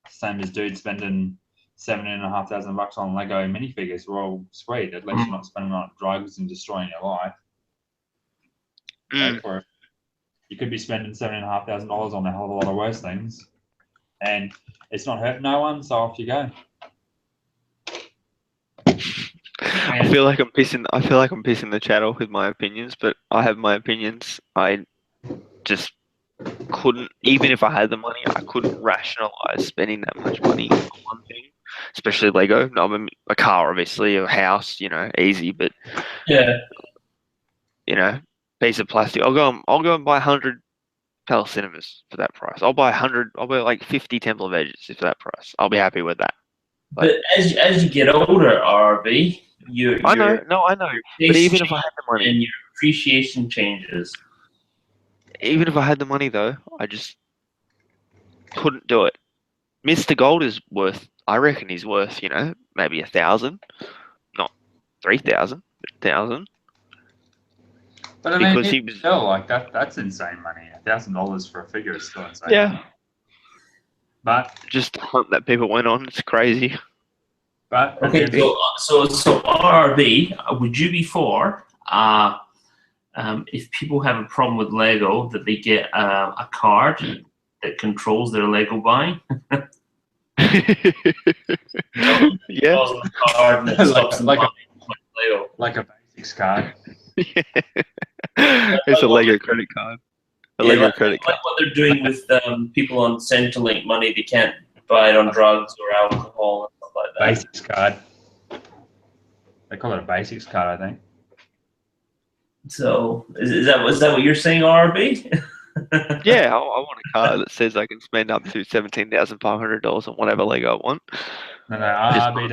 S3: Same as dude spending $17,500 on Lego minifigures. Well, sweet. At least you're not spending on drugs and destroying your life. Go for it. You could be spending $7,500 on a hell of a lot of worse things, and it's not hurting no one. So off you go.
S2: I feel like I'm pissing the chat off with my opinions, but I have my opinions. I just couldn't, even if I had the money, I couldn't rationalize spending that much money on one thing, especially Lego. I mean, a car, obviously, a house, easy, but
S1: yeah.
S2: Piece of plastic. I'll go and buy 100 Palace Cinemas for that price. I'll buy like 50 Temple of Edges for that price. I'll be happy with that.
S1: But as you get older, RB,
S2: I know. But even if I had the money,
S1: and your appreciation changes.
S2: Even if I had the money, though, I just couldn't do it. Mr. Gold is worth. I reckon he's worth, maybe 1,000, not 3,000, but 1,000.
S3: But I mean, he was still like that's insane money. $1,000 for a figure is still insane.
S2: Yeah.
S3: Money. But
S2: just the hunt that people went on, it's crazy.
S3: But
S1: okay, so RRB, would you be for if people have a problem with Lego that they get a card that controls their Lego buying?
S2: Yeah.
S1: The card and it stops them buying Lego.
S3: Like a basics card.
S2: Yeah. It's a Lego credit card. Lego credit card.
S1: Like what they're doing with people on Centrelink money, they can't buy it on drugs or alcohol and stuff like that.
S3: Basics card. They call it a basics card, I think.
S1: So is that what you're saying, RB?
S2: Yeah, I want a card that says I can spend up to $17,500 on whatever Lego I want.
S3: No, RB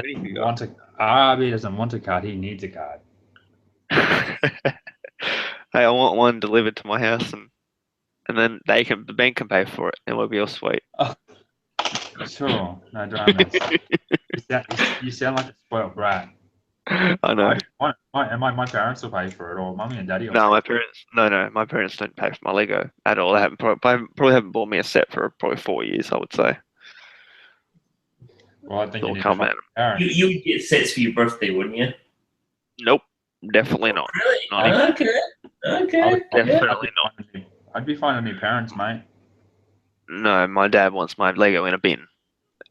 S3: doesn't want a card. He needs a card.
S2: Hey, I want one delivered to my house, and then the bank can pay for it, and we'll be all sweet.
S3: Oh, sure, no dramas. You sound like a spoiled brat.
S2: I know.
S3: My parents will pay for it, or mummy and daddy will.
S2: No, my parents don't pay for my Lego at all. They haven't probably haven't bought me a set for probably 4 years, I would say.
S3: Well, I think you need to find parents.
S1: You would get sets for your birthday, wouldn't you?
S2: Nope, definitely not.
S1: Really?
S2: Not
S1: Okay.
S2: Definitely not.
S3: I'd be finding me parents, mate.
S2: No, my dad wants my Lego in a bin.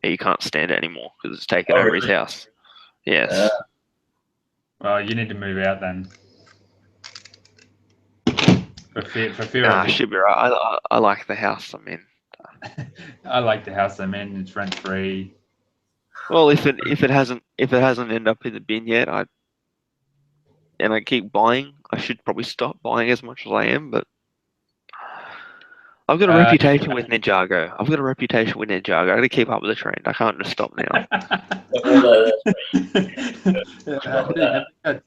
S2: He can't stand it anymore because it's taken over his house. Yes.
S3: Well, you need to move out then. For fear
S2: Nah,
S3: of
S2: should be right. I like the house I'm in.
S3: I like the house I'm in. It's rent free.
S2: Well, if it hasn't ended up in the bin yet, I keep buying, I should probably stop buying as much as I am. But I've got a reputation with Ninjago. I've got to keep up with the trend. I can't just stop now.
S3: I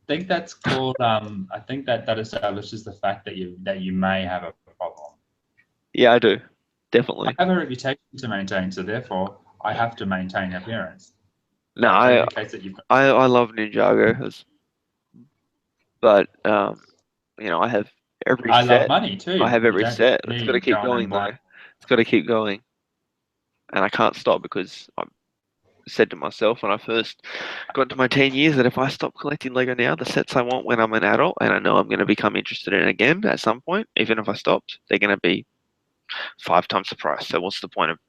S3: think that's called. I think that establishes the fact that you may have a problem.
S2: Yeah, I do. Definitely.
S3: I have a reputation to maintain, so therefore I have to maintain appearance.
S2: No,
S3: So
S2: I love Ninjago, but I have every
S3: I
S2: set.
S3: love money too.
S2: I have every set. It's got to keep
S3: going
S2: going though. It's got to keep going, and I can't stop because I said to myself when I first got into my teen years that if I stop collecting Lego now, the sets I want when I'm an adult, and I know I'm going to become interested in it again at some point, even if I stopped, they're going to be 5 times the price. So what's the point of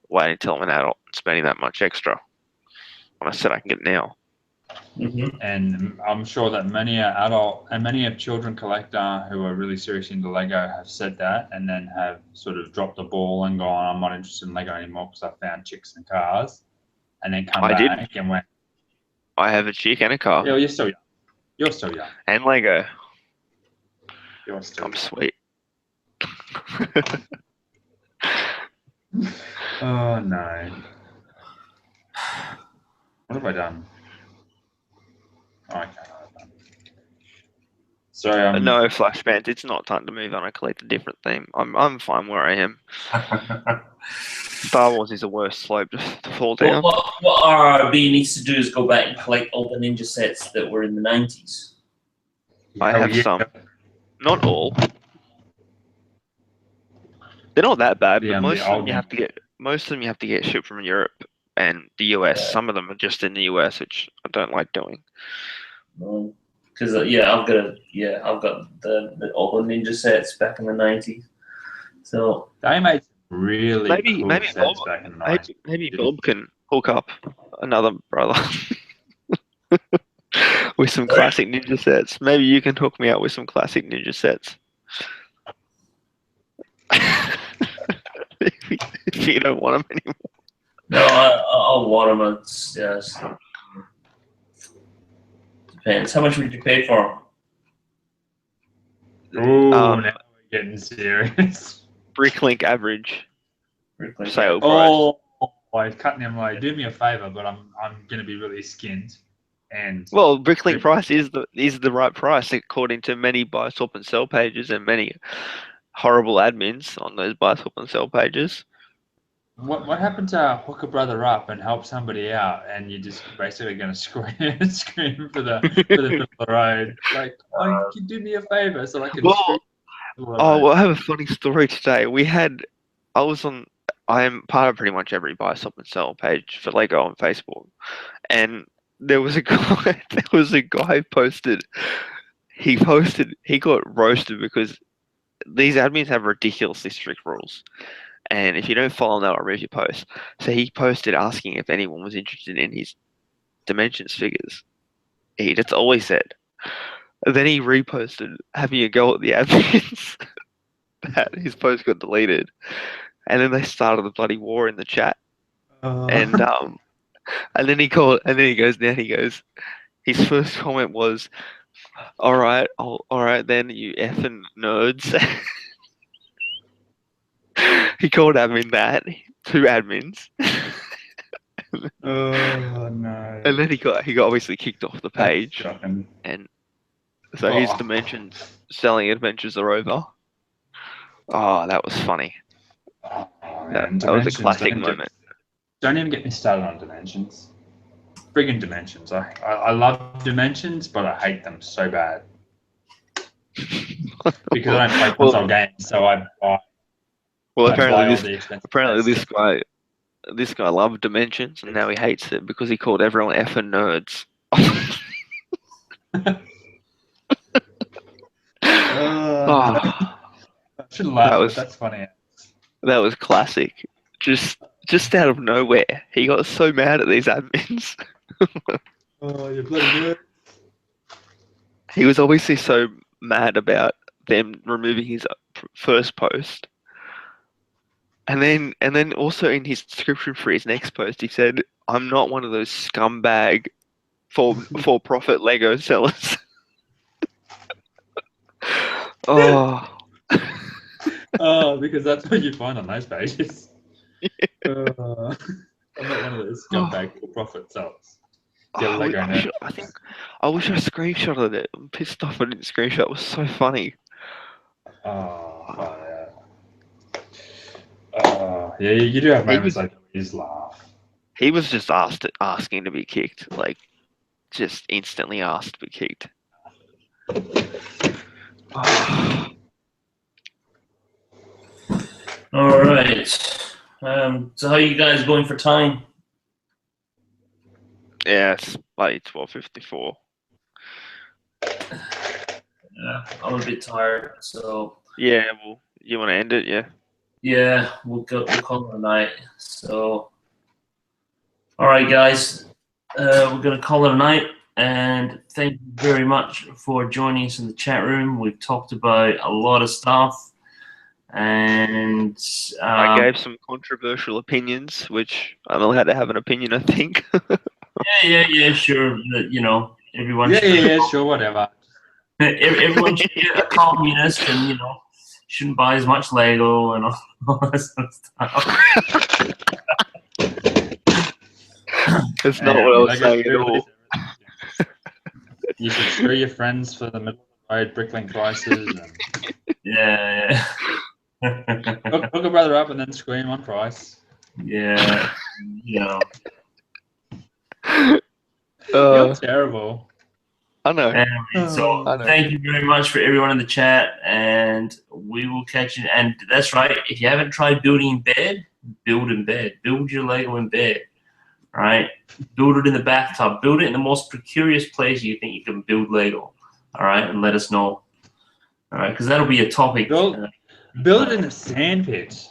S2: waiting until I'm an adult and spending that much extra on a set I can get now?
S1: Mm-hmm.
S3: And I'm sure that many adult and many of children collector who are really serious into Lego have said that, and then have sort of dropped the ball and gone, I'm not interested in Lego anymore because I found chicks and cars, and then come back and went,
S2: I have a chick and a car.
S3: Yeah, you're still young. You're still young.
S2: And Lego.
S3: You're still
S2: I'm
S3: young.
S2: sweet.
S3: Oh no. What have I done? Oh, okay. So
S2: No, Flashband, it's not time to move on and collect a different theme. I'm fine where I am. Star Wars is the worst slope to fall down.
S1: What RRB needs to do is go back and collect all the ninja sets that were in the 90s.
S2: I have some. Not all. They're not that bad, but most of them you have to get shipped from Europe and the US.
S1: Yeah.
S2: Some of them are just in the US, which I don't like doing.
S1: Because I've got the all the ninja sets back in the 90s. So
S3: they made really cool
S2: maybe
S3: sets
S2: Bob,
S3: back in the 90s.
S2: maybe Bob can hook up another brother with some classic ninja sets. Maybe you can hook me up with some classic ninja sets. if you don't want them anymore.
S1: No, I'll want them. Yes. Depends. How much would you pay for them?
S3: Ooh, now we're getting serious.
S2: Bricklink average
S1: Bricklink
S2: sale price.
S3: I was cutting him like, do me a favor, but I'm gonna be really skinned. And
S2: well, Bricklink price is the right price according to many buy, swap, and sell pages and many horrible admins on those buy, swap, and sell pages.
S3: What happened to hook a brother up and help somebody out, and you're just basically going to scream for the middle of the road? Like, can you do me a favor so I can scream?
S2: Well, I have a funny story today. I am part of pretty much every buy, swap, and sell page for Lego on Facebook, and there was a guy posted. He got roasted because these admins have ridiculously strict rules. And if you don't follow them, they'll remove your post. So he posted asking if anyone was interested in his Dimensions figures. That's all he said. And then he reposted having a go at the admins. That his post got deleted. And then they started the bloody war in the chat. And then he goes, his first comment was, all right then, you effing nerds. He called admin that, 2 admins.
S3: Oh no!
S2: And then he got obviously kicked off the page, and so his selling adventures are over. Oh, that was funny.
S3: Oh,
S2: that was a classic moment.
S3: Don't even get me started on Dimensions. Friggin' Dimensions! I love Dimensions, but I hate them so bad because I don't play console games, so I buy.
S2: Well, apparently this guy loved Dimensions, and now he hates it because he called everyone effing nerds.
S3: I shouldn't laugh, but that's funny.
S2: That was classic. Just out of nowhere, he got so mad at these admins.
S3: Oh, you bloody nerd!
S2: He was obviously so mad about them removing his first post And then also in his description for his next post, he said, "I'm not one of those scumbag for-profit Lego sellers." Oh,
S3: Oh, because that's what you find on those pages. I'm not one of those scumbag for-profit sellers. Get Lego now.
S2: I wish I screenshotted it. I'm pissed off I didn't screenshot. It was so funny.
S3: Oh, yeah, you do have moments like that where you just laugh.
S2: He was just asking to be kicked, like just instantly asked to be kicked. Oh.
S1: All right. So how are you guys going for time?
S2: Yeah, it's like 12:54.
S1: Yeah, I'm a bit tired, so
S2: Yeah, well, you want to end it? Yeah.
S1: yeah, we'll call it a night. So, all right, guys, we're gonna call it a night, and thank you very much for joining us in the chat room. We've talked about a lot of stuff, and
S2: I gave some controversial opinions, which I'm allowed to have an opinion, I think.
S1: yeah, sure. You know, everyone.
S3: Yeah, sure, whatever.
S1: Everyone should be a communist, and shouldn't buy as much Lego and all that sort of stuff.
S2: That's not what I was saying at all.
S3: You should screw your friends for the middle of the road Bricklink prices. And
S1: Yeah.
S3: hook a brother up and then scream on price.
S1: Yeah,
S3: You're terrible.
S2: I know.
S1: Anyway, so thank you very much for everyone in the chat, and we will catch you. And that's right. If you haven't tried building in bed, build in bed. Build your Lego in bed. All right. Build it in the bathtub. Build it in the most precarious place you think you can build Lego. All right, and let us know. All right, because that'll be a topic.
S3: Build it in a sand pit.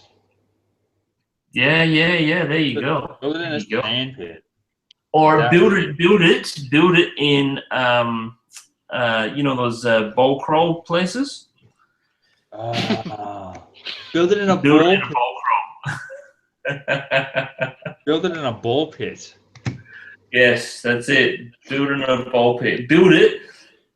S1: Yeah. There you go.
S3: Build it in a sand pit.
S1: Or build it in those bow crawl places.
S3: Build it in a ball pit. Build it in a ball pit.
S1: Yes, that's it. Build it in a ball pit. Build it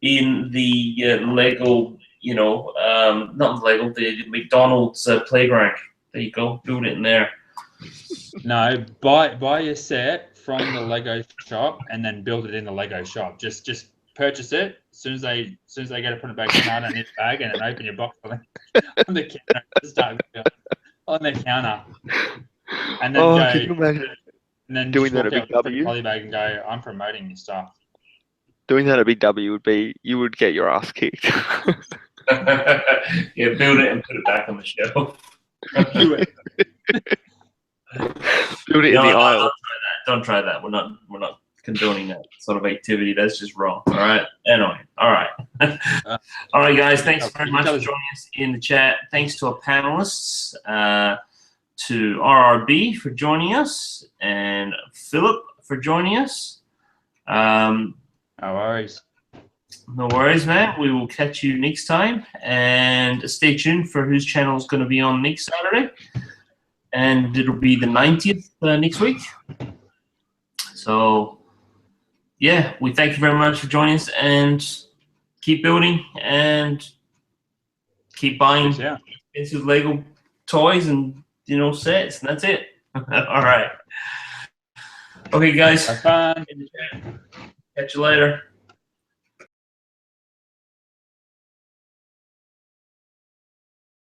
S1: in the Lego, not Lego, the McDonald's playground. There you go. Build it in there.
S3: No, buy your set from the Lego shop and then build it in the Lego shop. Just purchase it. As soon as they get it, put it back in its bag and then open your box on the counter. Start on the counter. And then
S2: can you imagine doing that at Big W?
S3: Poly bag and go, I'm promoting your stuff.
S2: Doing that at Big W would be, you would get your ass kicked.
S1: Yeah, build it and put it back on the shelf.
S2: Build it in the aisle.
S1: Don't try that. We're not condoning that sort of activity. That's just wrong. All right. Anyway. All right. All right, guys. Thanks very much for joining us in the chat. Thanks to our panelists, to RRB for joining us, and Philip for joining us.
S3: No worries.
S1: No worries, man. We will catch you next time, and stay tuned for whose channel is going to be on next Saturday. And it'll be the 90th next week. So, yeah, we thank you very much for joining us, and keep building and keep buying expensive Lego toys and sets, and that's it. All right. Okay, guys.
S3: Have fun.
S1: Catch you later.